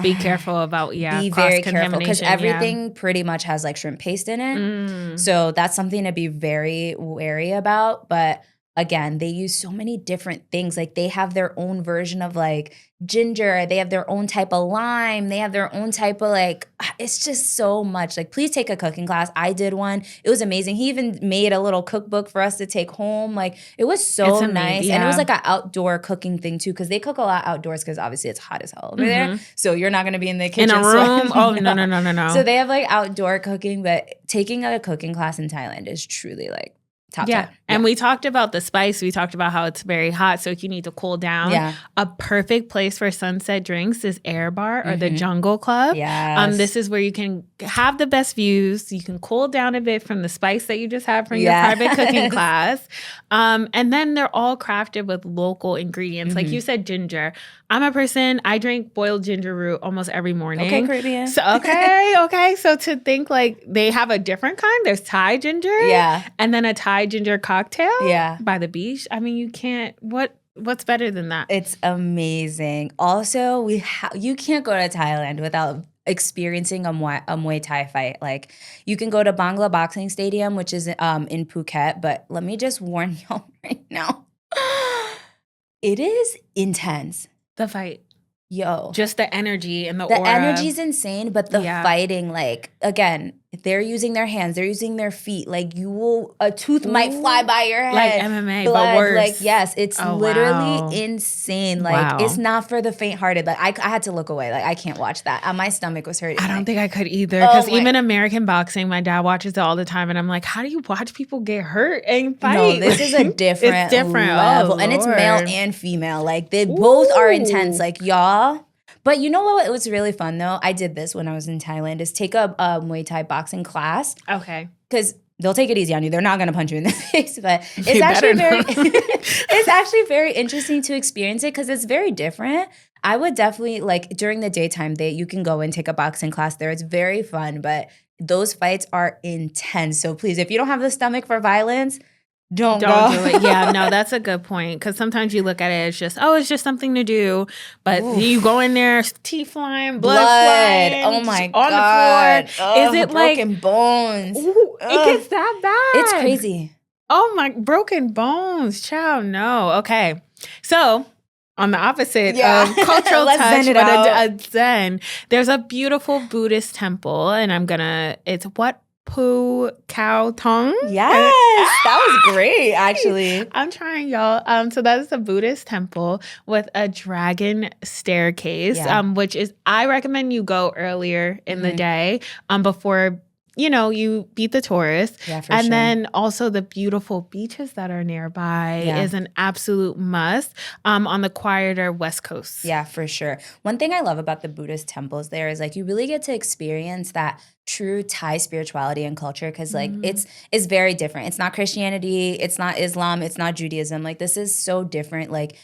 be careful about be very careful because everything pretty much has like shrimp paste in it. So that's something to be very wary about. But again, they use so many different things. Like they have their own version of like ginger. They have their own type of lime. They have their own type of like, it's just so much. Like please take a cooking class. I did one. It was amazing. He even made a little cookbook for us to take home. Like it was so nice. And it was like an outdoor cooking thing too because they cook a lot outdoors because obviously it's hot as hell over there. So you're not going to be in the kitchen. In a room? Oh, no. So they have like outdoor cooking, but taking a cooking class in Thailand is truly like Top Yeah. 10. And we talked about the spice. We talked about how it's very hot, so you need to cool down. Yeah. A perfect place for sunset drinks is Air Bar or the Jungle Club. Yes. This is where you can have the best views. You can cool down a bit from the spice that you just had from your private cooking class. And then they're all crafted with local ingredients. Like you said, ginger. I'm a person, I drink boiled ginger root almost every morning. Okay, Caribbean. So, okay. So to think like they have a different kind. There's Thai ginger. Yeah. And then a Thai ginger cocktail Yeah. by the beach. I mean, you can't, what's better than that? It's amazing. Also, you can't go to Thailand without experiencing a Muay Thai fight. Like, you can go to Bangla Boxing Stadium, which is in Phuket, but let me just warn y'all right now. It is intense. The fight. Yo. Just the energy and the The aura. energy's insane, but the fighting, like, again, they're using their hands, they're using their feet. Like, a tooth might fly by your head. Like MMA, blood, but worse. Like, yes, it's literally wow. insane. Like, it's not for the faint-hearted. Like, I had to look away. Like, I can't watch that. My stomach was hurting. I don't think I could either. Because even American boxing, my dad watches it all the time. And I'm like, how do you watch people get hurt and fight? No, this is a different, it's different level. Oh, and it's male and female. Like, they both are intense. Like, y'all. But you know what was really fun, though? I did this when I was in Thailand, is take a Muay Thai boxing class. Okay. Because they'll take it easy on you. They're not going to punch you in the face. But it's actually very interesting to experience it because it's very different. I would definitely, like, during the daytime, you can go and take a boxing class there. It's very fun. But those fights are intense. So please, if you don't have the stomach for violence, don't do it. Yeah, no, that's a good point. Because sometimes you look at it as just, it's just something to do. But you go in there, teeth flying, blood flying. Oh my God. On the floor. Is it broken bones? Ooh, it gets that bad. It's crazy. Oh my, broken bones. Child, no. Okay. So, on the opposite of cultural touch, but a zen, there's a beautiful Buddhist temple. And it's what? Poo Cow Tongue. Yes, that was great, actually. I'm trying, y'all. So that is a Buddhist temple with a dragon staircase, which is, I recommend you go earlier in the day before, you beat the tourists. Yeah, and then also the beautiful beaches that are nearby is an absolute must on the quieter West Coast. Yeah, for sure. One thing I love about the Buddhist temples there is, like, you really get to experience that true Thai spirituality and culture because, like, it's very different. It's not Christianity. It's not Islam. It's not Judaism. Like, this is so different. Like,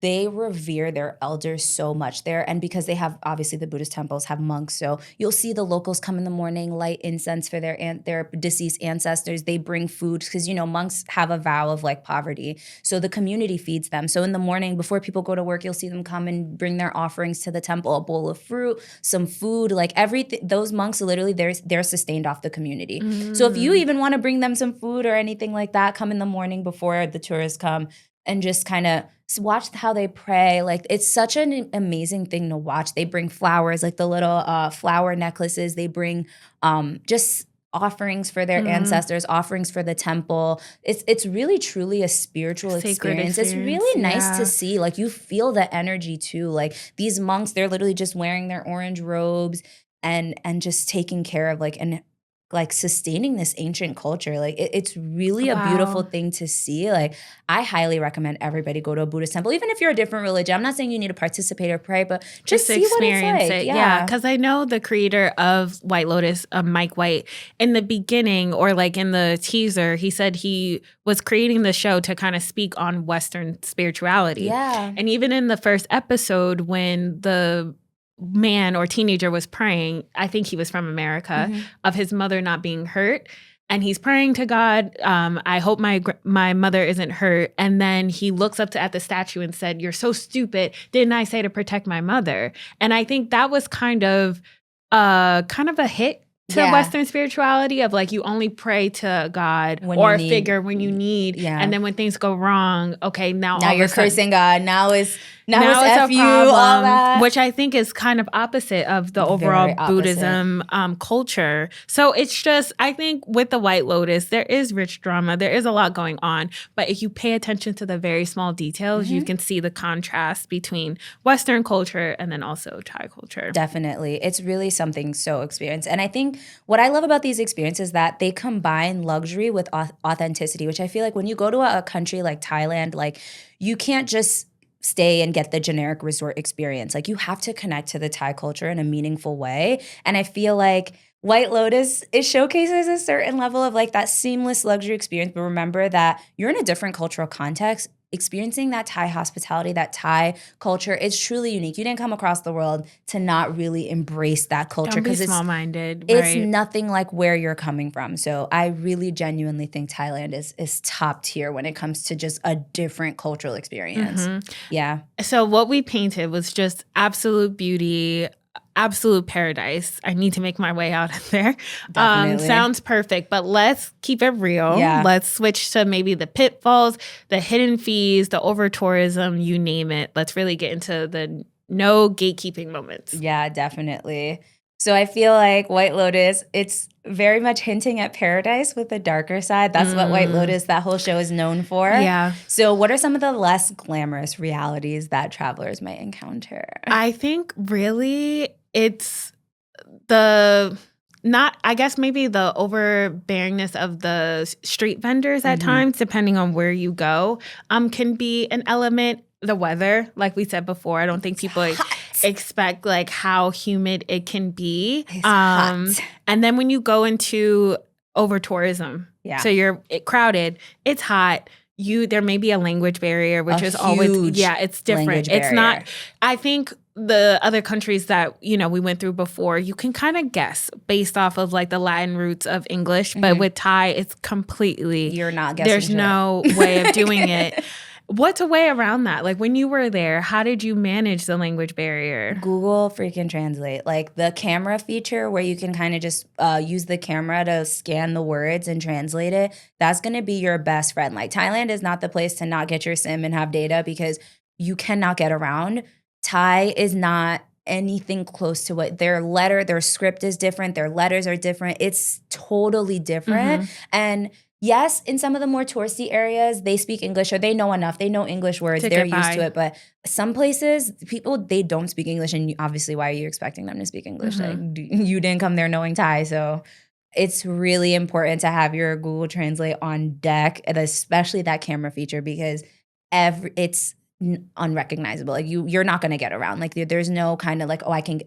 they revere their elders so much there. And because they have, obviously, the Buddhist temples have monks. So you'll see the locals come in the morning, light incense for their deceased ancestors. They bring food because, monks have a vow of, like, poverty. So the community feeds them. So in the morning, before people go to work, you'll see them come and bring their offerings to the temple, a bowl of fruit, some food, like everything. Those monks, literally, they're sustained off the community. So if you even want to bring them some food or anything like that, come in the morning before the tourists come and just kind of watch how they pray. Like, it's such an amazing thing to watch. They bring flowers, like the little flower necklaces. They bring just offerings for their ancestors, offerings for the temple. It's really, truly a spiritual experience. It's really nice to see. Like, you feel the energy too. Like, these monks, they're literally just wearing their orange robes and just taking care of, like sustaining this ancient culture. Like, it's really a beautiful thing to see. Like, I highly recommend everybody go to a Buddhist temple, even if you're a different religion. I'm not saying you need to participate or pray, but just see experience what it's like. it. Yeah, because I know the creator of White Lotus, Mike White, in the beginning or like in the teaser, he said he was creating the show to kind of speak on Western spirituality. Yeah. And even in the first episode, when the man or teenager was praying, I think he was from America, of his mother not being hurt. And he's praying to God, I hope my mother isn't hurt. And then he looks up at the statue and said, "You're so stupid. Didn't I say to protect my mother?" And I think that was kind of a hit to Western spirituality of, like, you only pray to God or a figure when you need. Yeah. And then when things go wrong, okay, now all you're of a sudden, cursing God. Now Now it's F you, all that. which I think is kind of opposite of the overall Buddhism culture. So it's just, I think with the White Lotus, there is rich drama. There is a lot going on. But if you pay attention to the very small details, you can see the contrast between Western culture and then also Thai culture. Definitely. It's really something so experienced. And I think what I love about these experiences is that they combine luxury with authenticity, which I feel like when you go to a country like Thailand, like you can't just stay and get the generic resort experience. Like you have to connect to the Thai culture in a meaningful way. And I feel like White Lotus, it showcases a certain level of like that seamless luxury experience. But remember that you're in a different cultural context. Experiencing that Thai hospitality, that Thai culture is truly unique. You didn't come across the world to not really embrace that culture. Don't be small-minded. It's nothing like where you're coming from. So I really genuinely think Thailand is top tier when it comes to just a different cultural experience. Yeah. So what we painted was just absolute beauty, absolute paradise. I need to make my way out of there. Sounds perfect, but let's keep it real. Yeah. Let's switch to maybe the pitfalls, the hidden fees, the over tourism, you name it. Let's really get into the no gatekeeping moments. Yeah, definitely. So I feel like White Lotus, it's very much hinting at paradise with the darker side. That's what White Lotus, that whole show is known for. Yeah. So what are some of the less glamorous realities that travelers might encounter? I think really it's I guess maybe the overbearingness of the street vendors at times, depending on where you go, can be an element. The weather, like we said before, I don't think people expect like how humid it can be. It's hot. And then when you go into over tourism, so you're crowded, it's hot. There may be a language barrier, which is always, it's different. It's not, I think the other countries that, we went through before, you can kind of guess based off of like the Latin roots of English. But with Thai, it's completely, you're not guessing. There's no way of doing it. What's a way around that? Like when you were there, how did you manage the language barrier? Google freaking Translate. Like the camera feature where you can kind of just use the camera to scan the words and translate it. That's going to be your best friend. Like Thailand is not the place to not get your SIM and have data because you cannot get around. Thai is not anything close to what their script is different. Their letters are different. It's totally different. And yes, in some of the more touristy areas, they speak English or they know enough. They know English words. They're used to it. But some places, people, they don't speak English. And obviously, why are you expecting them to speak English? Like, you didn't come there knowing Thai. So it's really important to have your Google Translate on deck, and especially that camera feature, because it's unrecognizable. Like you're not going to get around. Like there's no kind of like,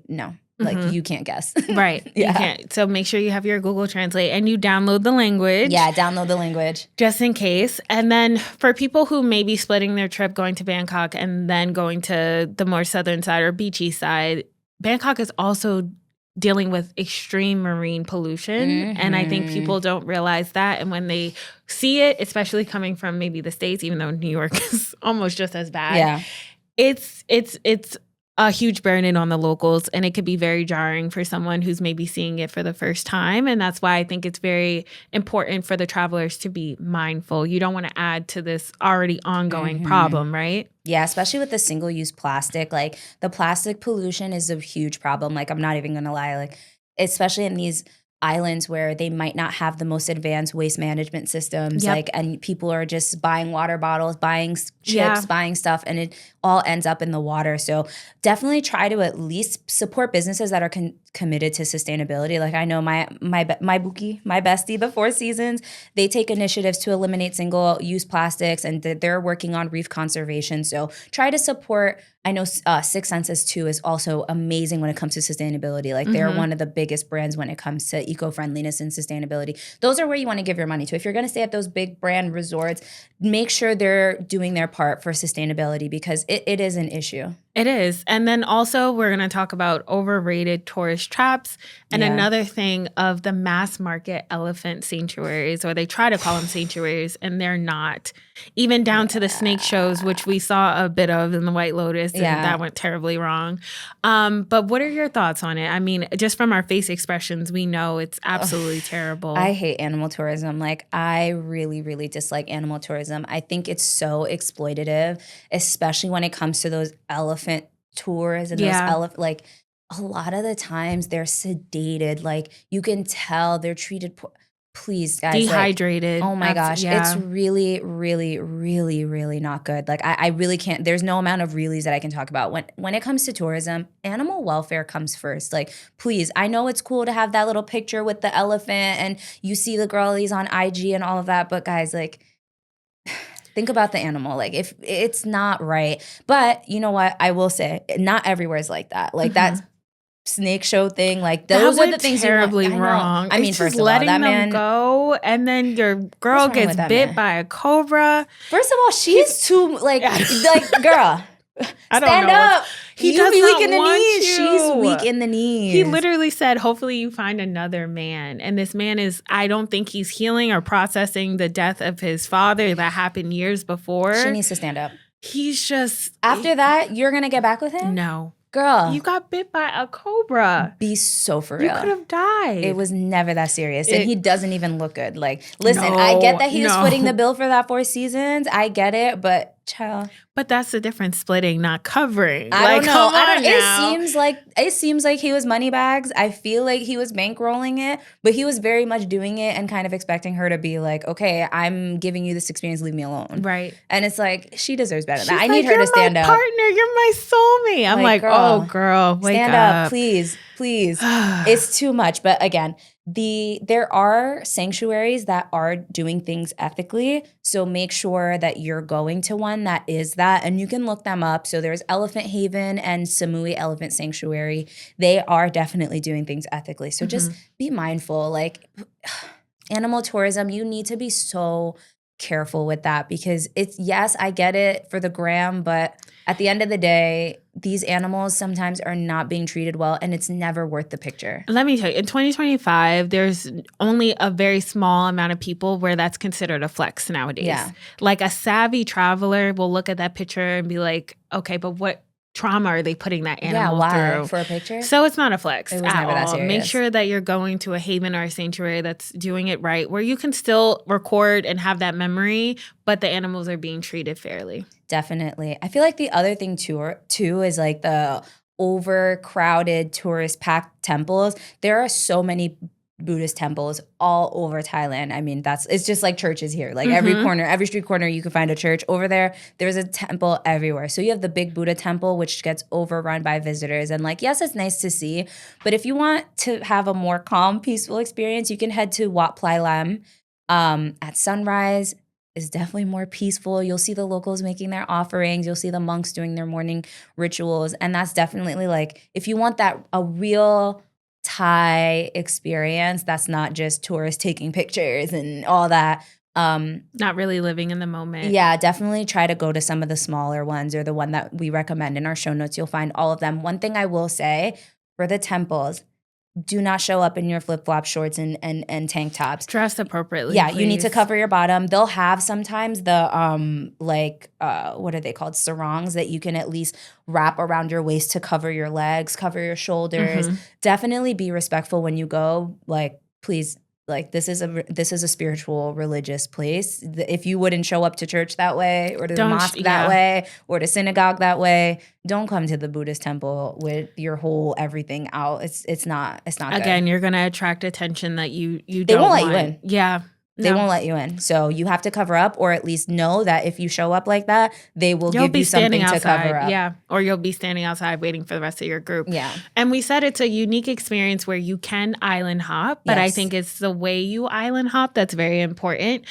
no. Like you can't guess. Right. You can't. So make sure you have your Google Translate and you download the language. Yeah, download the language. Just in case. And then for people who may be splitting their trip going to Bangkok and then going to the more southern side or beachy side, Bangkok is also dealing with extreme marine pollution. And I think people don't realize that. And when they see it, especially coming from maybe the States, even though New York is almost just as bad, it's a huge burden on the locals, and it could be very jarring for someone who's maybe seeing it for the first time. And that's why I think it's very important for the travelers to be mindful. You don't want to add to this already ongoing problem, right? Yeah, especially with the single-use plastic. Like the plastic pollution is a huge problem. Like I'm not even going to lie. Like especially in these islands where they might not have the most advanced waste management systems, like, and people are just buying water bottles, buying chips, buying stuff, and it all ends up in the water. So definitely try to at least support businesses that are committed to sustainability. Like I know my bookie, my bestie, the Four Seasons, they take initiatives to eliminate single-use plastics, and they're working on reef conservation. So try to support. I know Six Senses too is also amazing when it comes to sustainability. Like they're one of the biggest brands when it comes to eco-friendliness and sustainability. Those are where you want to give your money to. If you're going to stay at those big brand resorts, make sure they're doing their part for sustainability, because it is an issue. It is. And then also we're going to talk about overrated tourist traps and another thing of the mass market elephant sanctuaries, or they try to call them sanctuaries and they're not. Even down to the snake shows, which we saw a bit of in the White Lotus, and that went terribly wrong. But what are your thoughts on it? I mean, just from our face expressions, we know it's absolutely terrible. I hate animal tourism. Like, I really, really dislike animal tourism. I think it's so exploitative, especially when it comes to those elephant tours and those like, a lot of the times they're sedated. Like, you can tell they're treated please, guys. Dehydrated. Like, oh my gosh. It's really, really, really, really not good. Like, I really can't. There's no amount of reallys that I can talk about. When it comes to tourism, animal welfare comes first. Like, please, I know it's cool to have that little picture with the elephant and you see the girlies on IG and all of that. But guys, like, think about the animal. Like, if it's not right. But you know what? I will say, not everywhere is like that. Like, that's snake show thing, like those are the things terribly wrong. I mean, first of all, letting that them man go, and then your girl gets bit by a cobra. First of all, she's too like girl. I don't stand know. Up. He does be not weak in the want knees. you. She's weak in the knees. He literally said, "Hopefully, you find another man." And this man is. I don't think he's healing or processing the death of his father that happened years before. She needs to stand up. He's just after that. You're gonna get back with him? No. Girl, you got bit by a cobra. Be so for real. You could have died. It was never that serious. And he doesn't even look good. Like, listen, I get that he was footing the bill for that 4 seasons. I get it, but child. But that's the difference, splitting, not covering. I don't know. It seems like he was money bags. I feel like he was bankrolling it, but he was very much doing it and kind of expecting her to be like, okay, I'm giving you this experience, leave me alone. Right. And it's like, she deserves better than that. I need her to stand up. You're my partner. You're my soulmate. I'm like, oh, girl, wake stand up. Please. It's too much. But again, there are sanctuaries that are doing things ethically. So make sure that you're going to one that is that, and you can look them up. So there's Elephant Haven and Samui Elephant Sanctuary. They are definitely doing things ethically. So just be mindful. Like, animal tourism, you need to be so careful with that, because it's, yes, I get it for the gram, but at the end of the day, these animals sometimes are not being treated well, and it's never worth the picture. Let me tell you, in 2025, there's only a very small amount of people where that's considered a flex nowadays. Yeah. Like, a savvy traveler will look at that picture and be like, okay, but what trauma are they putting that animal through? For a picture? So it's not a flex it was at never all. That serious. Make sure that you're going to a haven or a sanctuary that's doing it right, where you can still record and have that memory, but the animals are being treated fairly. Definitely. I feel like the other thing too is like the overcrowded tourist packed temples. There are so many Buddhist temples all over Thailand. I mean, it's just like churches here. Like, every corner, every street corner, you can find a church. Over there's a temple everywhere. So you have the big Buddha temple, which gets overrun by visitors. And like, yes, it's nice to see. But if you want to have a more calm, peaceful experience, you can head to Wat Plai Lam at sunrise. Is definitely more peaceful. You'll see the locals making their offerings. You'll see the monks doing their morning rituals. And that's definitely like, if you want a real Thai experience that's not just tourists taking pictures and all that. Not really living in the moment. Yeah, definitely try to go to some of the smaller ones, or the one that we recommend in our show notes. You'll find all of them. One thing I will say for the temples, do not show up in your flip-flop shorts and tank tops. Dress appropriately. Yeah, please. You need to cover your bottom. They'll have sometimes the what are they called? Sarongs that you can at least wrap around your waist to cover your legs, cover your shoulders. Definitely be respectful when you go. Like, please. Like, this is a spiritual, religious place. If you wouldn't show up to church that way, or to the mosque that way, or to synagogue that way, don't come to the Buddhist temple with your whole everything out. It's not Again, good. You're gonna attract attention that you don't They won't want. let you in. Yeah. They won't let you in. So you have to cover up, or at least know that if you show up like that, they will give you something to cover up. Yeah. Or you'll be standing outside waiting for the rest of your group. Yeah. And we said it's a unique experience where you can island hop, but I think it's the way you island hop that's very important.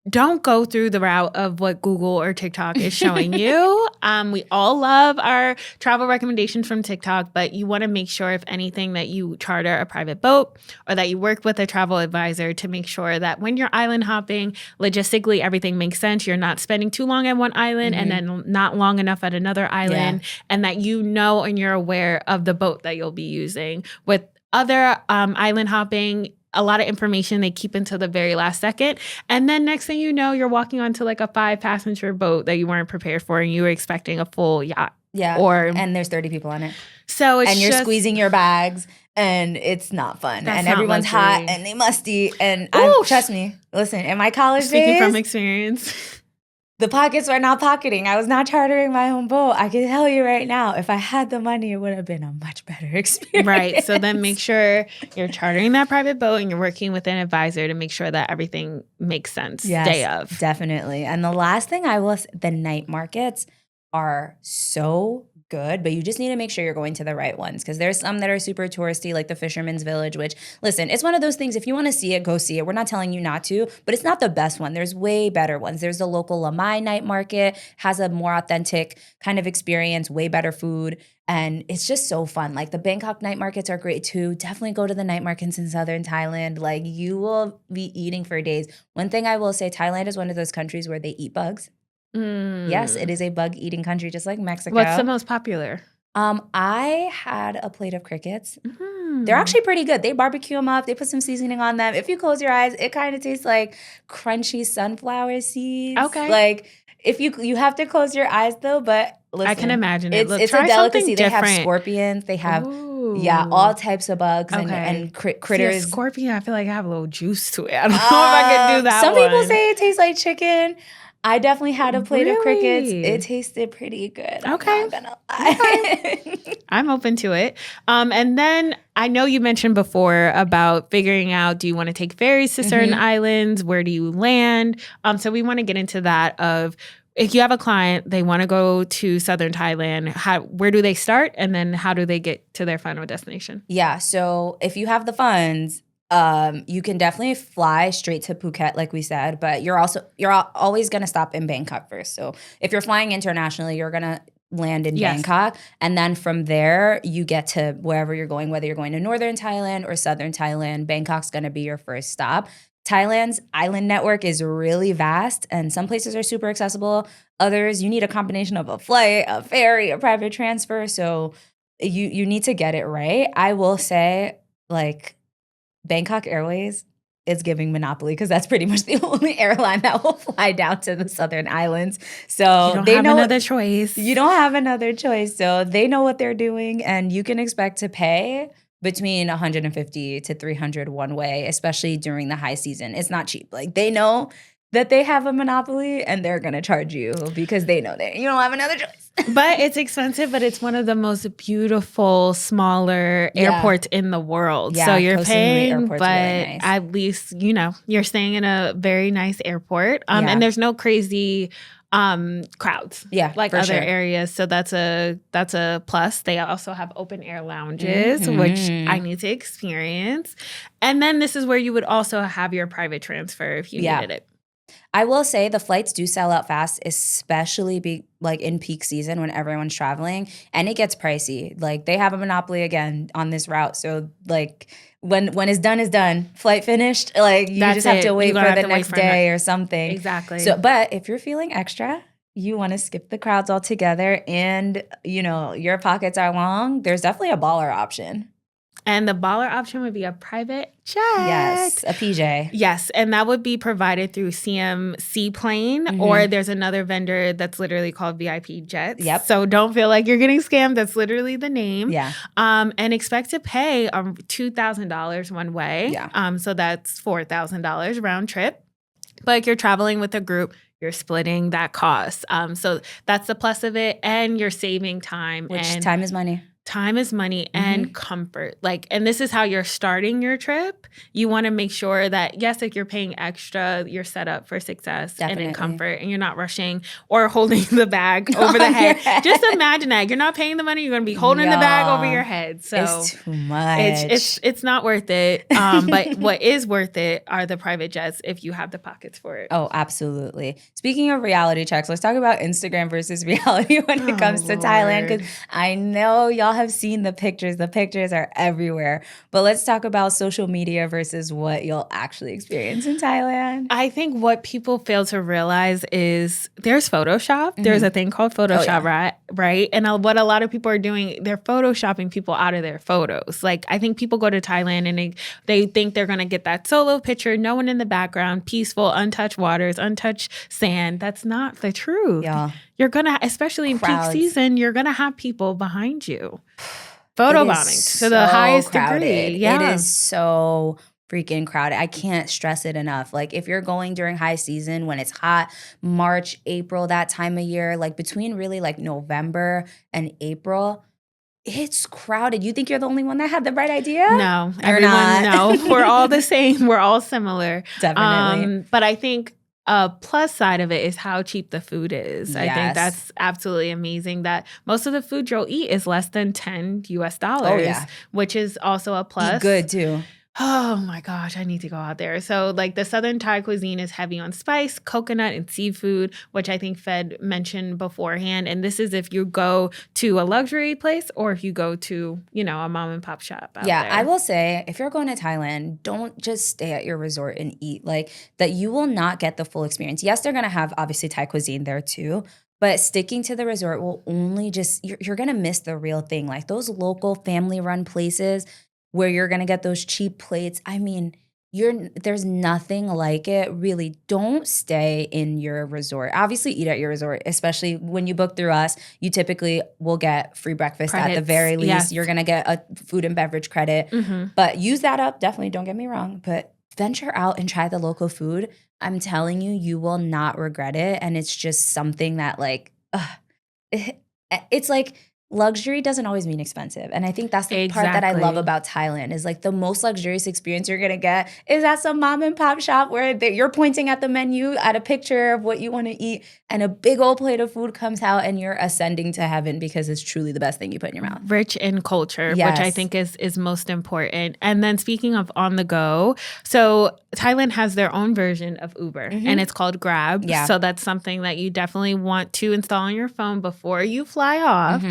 don't go through the route of what Google or TikTok is showing you. We all love our travel recommendations from TikTok, but you want to make sure, if anything, that you charter a private boat or that you work with a travel advisor to make sure that when you're island hopping, logistically, everything makes sense. You're not spending too long at one island and then not long enough at another island, and that you know and you're aware of the boat that you'll be using. With other island hopping, a lot of information they keep until the very last second. And then next thing you know, you're walking onto like a 5-passenger boat that you weren't prepared for and you were expecting a full yacht. Yeah. And there's 30 people on it. So it's you're squeezing your bags and it's not fun. And everyone's hot and they musty. And trust me, listen, in my college days. Speaking from experience. The pockets were not pocketing. I was not chartering my own boat. I can tell you right now, if I had the money, it would have been a much better experience. Right. So then make sure you're chartering that private boat and you're working with an advisor to make sure that everything makes sense day of. Definitely. And the last thing the night markets are so good, but you just need to make sure you're going to the right ones, because there's some that are super touristy, like the Fisherman's Village, which, listen, it's one of those things, if you want to see it, go see it. We're not telling you not to, but it's not the best one. There's way better ones. There's the local Lamai night market, has a more authentic kind of experience, way better food, and it's just so fun. Like the Bangkok night markets are great too. Definitely go to the night markets in southern Thailand. Like you will be eating for days. One thing I will say, Thailand is one of those countries where they eat bugs. Yes, it is a bug-eating country, just like Mexico. What's the most popular? I had a plate of crickets. They're actually pretty good. They barbecue them up. They put some seasoning on them. If you close your eyes, it kind of tastes like crunchy sunflower seeds. Okay. Like, if you have to close your eyes though, but listen. I can imagine it. It's a delicacy. They have scorpions. They have, all types of bugs and critters. See, a scorpion, I feel like I have a little juice to it. I don't know if I could do that Some people say it tastes like chicken. I definitely had a plate of crickets. It tasted pretty good. Okay. I'm not gonna lie. Okay. I'm open to it. And then I know you mentioned before about figuring out, do you want to take ferries to certain islands? Where do you land? So we want to get into that of, if you have a client, they want to go to southern Thailand, where do they start? And then how do they get to their final destination? Yeah. So if you have the funds, you can definitely fly straight to Phuket, like we said, but you're always going to stop in Bangkok first. So if you're flying internationally, you're going to land in Bangkok. And then from there, you get to wherever you're going, whether you're going to northern Thailand or southern Thailand. Bangkok's going to be your first stop. Thailand's island network is really vast, and some places are super accessible. Others, you need a combination of a flight, a ferry, a private transfer. So you need to get it right. I will say, like, Bangkok Airways is giving monopoly, because that's pretty much the only airline that will fly down to the southern islands. So you don't have another choice. You don't have another choice. So they know what they're doing, and you can expect to pay between 150 to 300 one way, especially during the high season. It's not cheap. Like, they know that they have a monopoly and they're going to charge you because they know that you don't have another choice. But it's expensive, but it's one of the most beautiful, smaller airports in the world. Yeah, so you're Koh Samui paying, but really nice. At least, you're staying in a very nice airport. And there's no crazy crowds like other areas. So that's a plus. They also have open air lounges, which I need to experience. And then this is where you would also have your private transfer if you needed it. I will say the flights do sell out fast, especially in peak season when everyone's traveling, and it gets pricey. Like, they have a monopoly again on this route. So like when it's done is done. Flight finished, like you just have to wait for the next day or something. Exactly. So, but if you're feeling extra, you want to skip the crowds altogether, and your pockets are long, there's definitely a baller option. And the baller option would be a private jet. Yes, a PJ. Yes, and that would be provided through CM Seaplane, or there's another vendor that's literally called VIP Jets. Yep. So don't feel like you're getting scammed. That's literally the name. Yeah. And expect to pay $2,000 one way. Yeah. So that's $4,000 round trip. But if you're traveling with a group, you're splitting that cost. So that's the plus of it, and you're saving time. Which time is money. Time is money and comfort. Like, and this is how you're starting your trip. You want to make sure that, yes, if you're paying extra, you're set up for success and in comfort, and you're not rushing or holding the bag over the head. Just imagine that. You're not paying the money. You're going to be holding the bag over your head. So it's too much. It's not worth it. But what is worth it are the private jets if you have the pockets for it. Oh, absolutely. Speaking of reality checks, let's talk about Instagram versus reality when it comes to Thailand, because I know y'all have seen the pictures. The pictures are everywhere. But let's talk about social media versus what you'll actually experience in Thailand. I think what people fail to realize is there's Photoshop. There's a thing called Photoshop, right? And what a lot of people are doing, they're Photoshopping people out of their photos. Like, I think people go to Thailand and they think they're going to get that solo picture, no one in the background, peaceful, untouched waters, untouched sand. That's not the truth. Yeah. You're going to, especially in peak season, you're going to have people behind you. Photobombing to the highest degree. Yeah. It is so freaking crowded. I can't stress it enough. Like, if you're going during high season when it's hot, March, April, that time of year, like between really like November and April, it's crowded. You think you're the only one that had the right idea? No, everyone, no. We're all the same. We're all similar. Definitely. But I think a plus side of it is how cheap the food is. I think that's absolutely amazing that most of the food you'll eat is less than $10, which is also a plus. Eat good too. Oh my gosh, I need to go out there. So like the Southern Thai cuisine is heavy on spice, coconut, and seafood, which I think Fed mentioned beforehand. And this is if you go to a luxury place or if you go to, a mom and pop shop out there. I will say, if you're going to Thailand, don't just stay at your resort and eat. Like, that you will not get the full experience. Yes, they're going to have obviously Thai cuisine there too. But sticking to the resort will only you're going to miss the real thing. Like those local family-run places where you're going to get those cheap plates. I mean, there's nothing like it. Really, don't stay in your resort. Obviously, eat at your resort, especially when you book through us. You typically will get free breakfast at the very least. Yes. You're going to get a food and beverage credit. But use that up. Definitely, don't get me wrong. But venture out and try the local food. I'm telling you, you will not regret it. And it's just something that it's like, luxury doesn't always mean expensive. And I think that's the part that I love about Thailand is like the most luxurious experience you're going to get is at some mom and pop shop where you're pointing at the menu at a picture of what you want to eat and a big old plate of food comes out and you're ascending to heaven because it's truly the best thing you put in your mouth. Rich in culture, which I think is most important. And then speaking of on the go, so Thailand has their own version of Uber and it's called Grab. Yeah. So that's something that you definitely want to install on your phone before you fly off.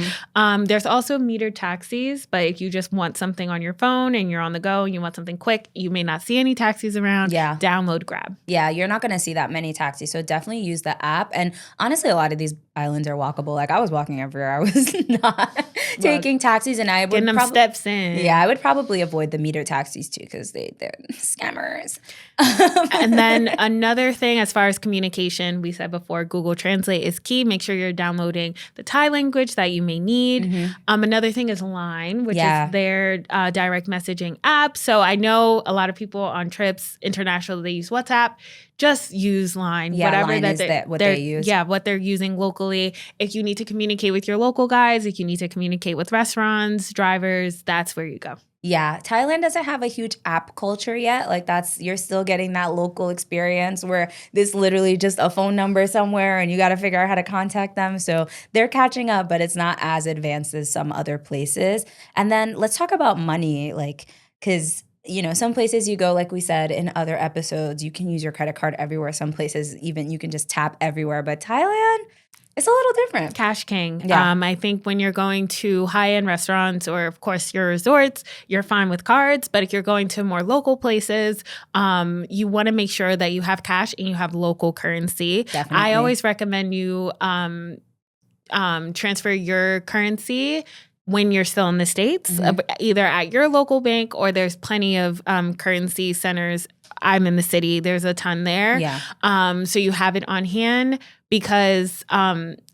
There's also metered taxis, but if you just want something on your phone and you're on the go and you want something quick, you may not see any taxis around. Yeah. Download Grab. Yeah, you're not going to see that many taxis. So definitely use the app. And honestly, a lot of these islands are walkable. Like I was walking everywhere. I was not taking taxis and I would getting them steps in. Yeah, I would probably avoid the meter taxis too because they're scammers. And then another thing as far as communication, we said before, Google Translate is key. Make sure you're downloading the Thai language that you may need. Another thing is Line, which is their direct messaging app. So I know a lot of people on trips international, they use WhatsApp. Just use Line. Yeah, whatever Line is what they use. Yeah, what they're using locally. If you need to communicate with your local guys, if you need to communicate with restaurants, drivers, that's where you go. Yeah, Thailand doesn't have a huge app culture yet. Like you're still getting that local experience where this literally just a phone number somewhere and you got to figure out how to contact them. So they're catching up, but it's not as advanced as some other places. And then let's talk about money, because some places you go, like we said in other episodes, you can use your credit card everywhere. Some places even you can just tap everywhere. But Thailand, it's a little different. Cash king. Yeah. I think when you're going to high-end restaurants or, of course, your resorts, you're fine with cards. But if you're going to more local places, you want to make sure that you have cash and you have local currency. Definitely. I always recommend you transfer your currency when you're still in the States, either at your local bank or there's plenty of currency centers. I'm in the city. There's a ton there. Yeah. So you have it on hand because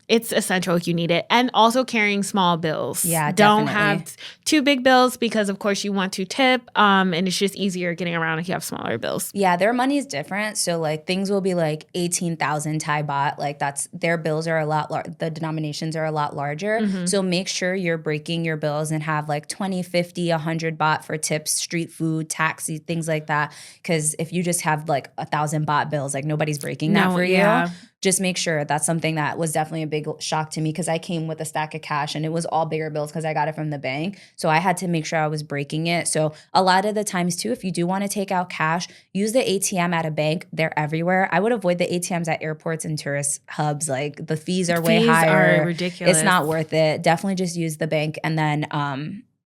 it's essential. You need it. And also carrying small bills. Yeah, Don't definitely. have too big bills because, of course, you want to tip. And it's just easier getting around if you have smaller bills. Yeah, their money is different. So like things will be like 18,000 Thai baht. Like that's their bills are a lot the denominations are a lot larger. So make sure you're breaking your bills and have like 20, 50, 100 baht for tips, street food, taxi, things like that. Cuz if you just have like 1,000 baht bills, like nobody's breaking that for you. Just make sure that's something that was definitely a big shock to me because I came with a stack of cash and it was all bigger bills because I got it from the bank. So I had to make sure I was breaking it. So a lot of the times too, if you do want to take out cash, use the ATM at a bank. They're everywhere. I would avoid the ATMs at airports and tourist hubs. Like the fees are way higher. Are ridiculous. It's not worth it. Definitely just use the bank and then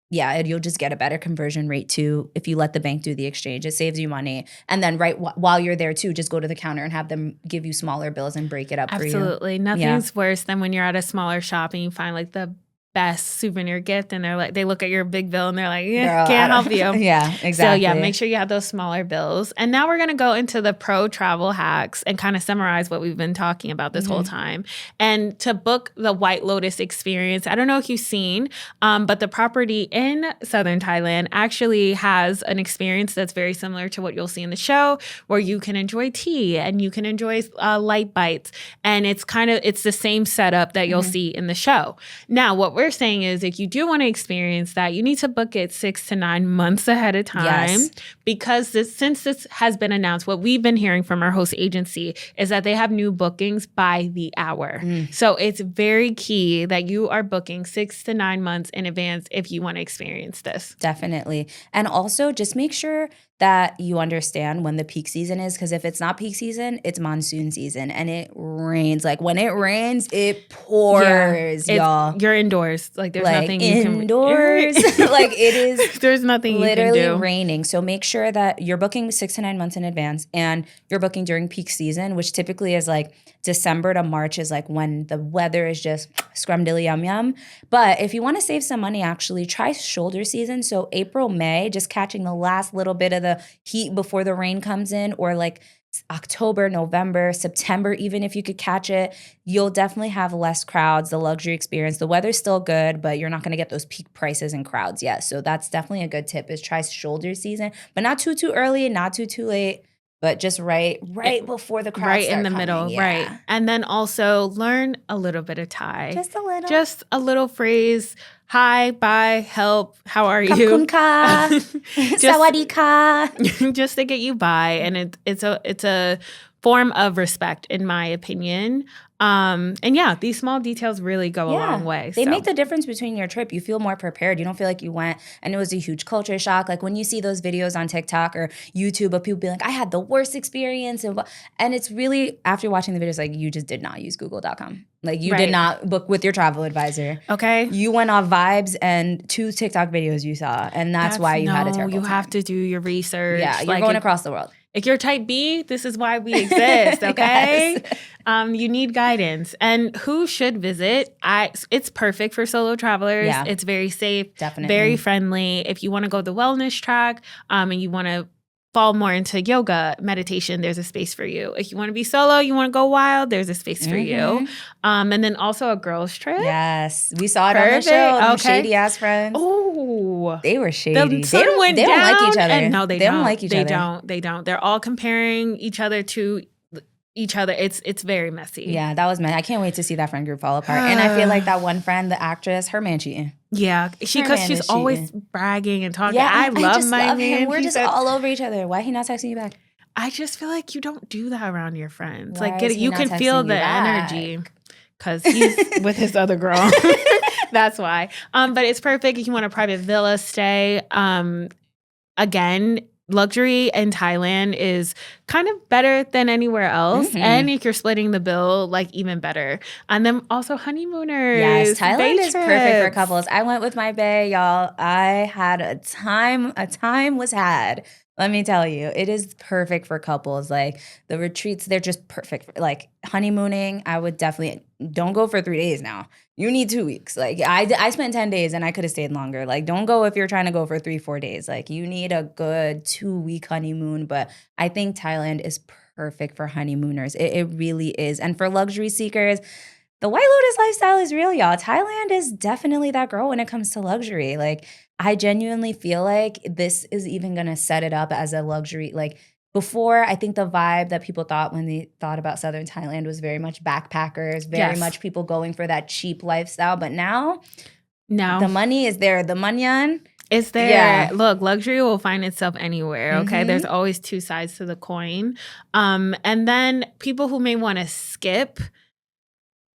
you'll just get a better conversion rate too if you let the bank do the exchange. It saves you money. And then while you're there too, just go to the counter and have them give you smaller bills and break it up for you. Absolutely. Nothing's worse than when you're at a smaller shop and you find like the best souvenir gift and they look at your big bill and they're like, yeah, can't help you. Yeah, exactly. So yeah, make sure you have those smaller bills. And now we're going to go into the pro travel hacks and kind of summarize what we've been talking about this whole time. And to book the White Lotus experience, I don't know if you've seen, but the property in southern Thailand actually has an experience that's very similar to what you'll see in the show, where you can enjoy tea and you can enjoy light bites. And it's the same setup that you'll see in the show. Now, what we're saying is if you do want to experience that, you need to book it 6 to 9 months ahead of time because since this has been announced, what we've been hearing from our host agency is that they have new bookings by the hour. So it's very key that you are booking 6 to 9 months in advance if you want to experience this. Definitely. And also just make sure that you understand when the peak season is, because if it's not peak season, it's monsoon season and it rains. Like when it rains, it pours, y'all. You're indoors. Like there's nothing you can indoors. Like it is there's nothing literally you can do. Raining. So make sure that you're booking 6 to 9 months in advance and you're booking during peak season, which typically is like December to March is like when the weather is just scrumdiddly yum yum. But if you want to save some money, actually try shoulder season. So April, May, just catching the last little bit of the heat before the rain comes in, or like October, November, September, even if you could catch it, you'll definitely have less crowds, the luxury experience. The weather's still good, but you're not going to get those peak prices and crowds yet. So that's definitely a good tip is try shoulder season, but not too early and not too late. But just right before the crowds right start in the coming. middle, Yeah. right. And then also learn a little bit of Thai. Just a little phrase. Hi, bye, help, how are you? Khap kun ka. Sawadee ka. Just to get you by. And it's a form of respect, in my opinion. And yeah, these small details really go a long way. They make the difference between your trip. You feel more prepared. You don't feel like you went and it was a huge culture shock. Like when you see those videos on TikTok or YouTube of people being like, I had the worst experience. And it's really, after watching the videos, like you just did not use google.com. Like you did not book with your travel advisor. Okay. You went off vibes and 2 TikTok videos you saw. And that's why you had a terrible time. You have to do your research. Yeah, you're going across the world. If you're type B, this is why we exist, okay? You need guidance. And who should visit? It's perfect for solo travelers. Yeah. It's very safe. Definitely. Very friendly. If you want to go the wellness track and you want to fall more into yoga, meditation, there's a space for you. If you want to be solo, you want to go wild, there's a space for you. And then also a girls trip. Yes. We saw it on the show. Okay. Shady ass friends. Oh. They were shady. They don't like each other. And no, they don't like each other. They don't. They're all comparing each other to each other. It's very messy. Yeah, that was messy. I can't wait to see that friend group fall apart. And I feel like that one friend, the actress, her man cheating. Yeah, because she's always bragging and talking. Yeah, I love my love man. Him. We're just all over each other. Why he not texting you back? I just feel like you don't do that around your friends. Why like, get it. You can feel the energy because he's with his other girl. That's why. But it's perfect if you want a private villa stay. Again, luxury in Thailand is kind of better than anywhere else. And if you're splitting the bill, like even better. And then also honeymooners. Yes, Thailand is perfect for couples. I went with my bae, y'all. I had a time was had. Let me tell you, it is perfect for couples. Like the retreats, they're just perfect. Like honeymooning, I would definitely, don't go for 3 days now. You need 2 weeks. Like I spent 10 days and I could have stayed longer. Like don't go if you're trying to go for 3-4 days. Like you need a good 2-week honeymoon. But I think Thailand is perfect for honeymooners. It really is. And for luxury seekers, The White Lotus lifestyle is real, y'all. Thailand is definitely that girl when it comes to luxury. Like, I genuinely feel like this is even gonna set it up as a luxury. Like, before, I think the vibe that people thought when they thought about Southern Thailand was very much backpackers, very Yes. much people going for that cheap lifestyle. But now No. the money is there. The manyan. It's there. Yeah. Look, luxury will find itself anywhere, okay? There's always two sides to the coin. And then people who may want to skip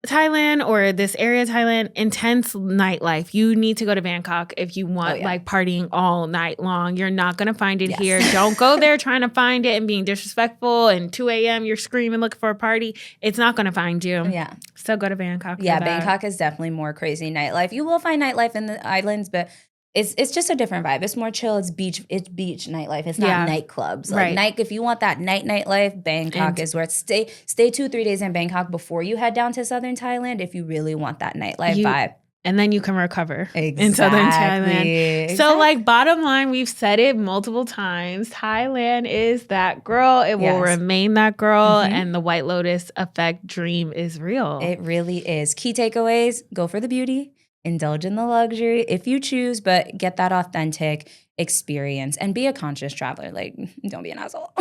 Thailand or this area of Thailand, intense nightlife. You need to go to Bangkok if you want like partying all night long. You're not going to find it here. Don't go there trying to find it and being disrespectful and 2 a.m. you're screaming looking for a party. It's not going to find you. Yeah. So go to Bangkok. Yeah, Bangkok is definitely more crazy nightlife. You will find nightlife in the islands, but it's just a different vibe. It's more chill. It's beach nightlife. It's not nightclubs. Like if you want that nightlife, Bangkok is where it's stay 2-3 days in Bangkok before you head down to Southern Thailand if you really want that nightlife vibe. And then you can recover in Southern Thailand. So like bottom line, we've said it multiple times. Thailand is that girl. It will remain that girl. And the White Lotus effect dream is real. It really is. Key takeaways, go for the beauty. Indulge in the luxury if you choose, but get that authentic experience and be a conscious traveler. Like, don't be an asshole.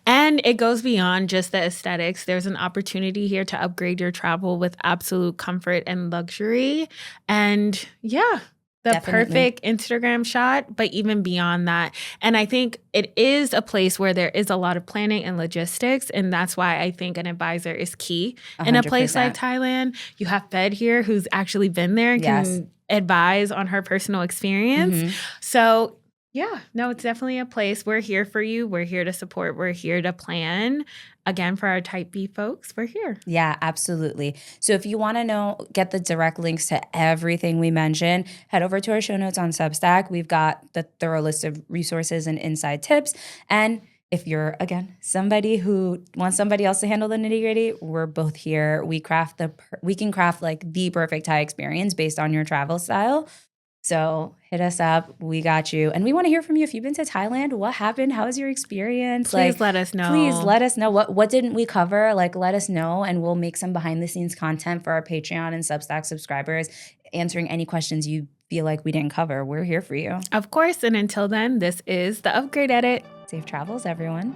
And it goes beyond just the aesthetics. There's an opportunity here to upgrade your travel with absolute comfort and luxury. And yeah, the perfect Instagram shot, but even beyond that. And I think it is a place where there is a lot of planning and logistics. And that's why I think an advisor is key 100%. In a place like Thailand. You have Fed here who's actually been there and can advise on her personal experience. So yeah, no, it's definitely a place. We're here for you. We're here to support. We're here to plan. Again, for our Type B folks, we're here. Yeah, absolutely. So if you want to get the direct links to everything we mentioned, head over to our show notes on Substack. We've got the thorough list of resources and inside tips. And if you're, again, somebody who wants somebody else to handle the nitty-gritty, we're both here. We can craft like the perfect Thai experience based on your travel style. So hit us up. We got you. And we want to hear from you. If you've been to Thailand, what happened? How was your experience? Please let us know. Please let us know. What didn't we cover? Like, let us know. And we'll make some behind the scenes content for our Patreon and Substack subscribers, answering any questions you feel like we didn't cover. We're here for you. Of course. And until then, this is The Upgrade Edit. Safe travels, everyone.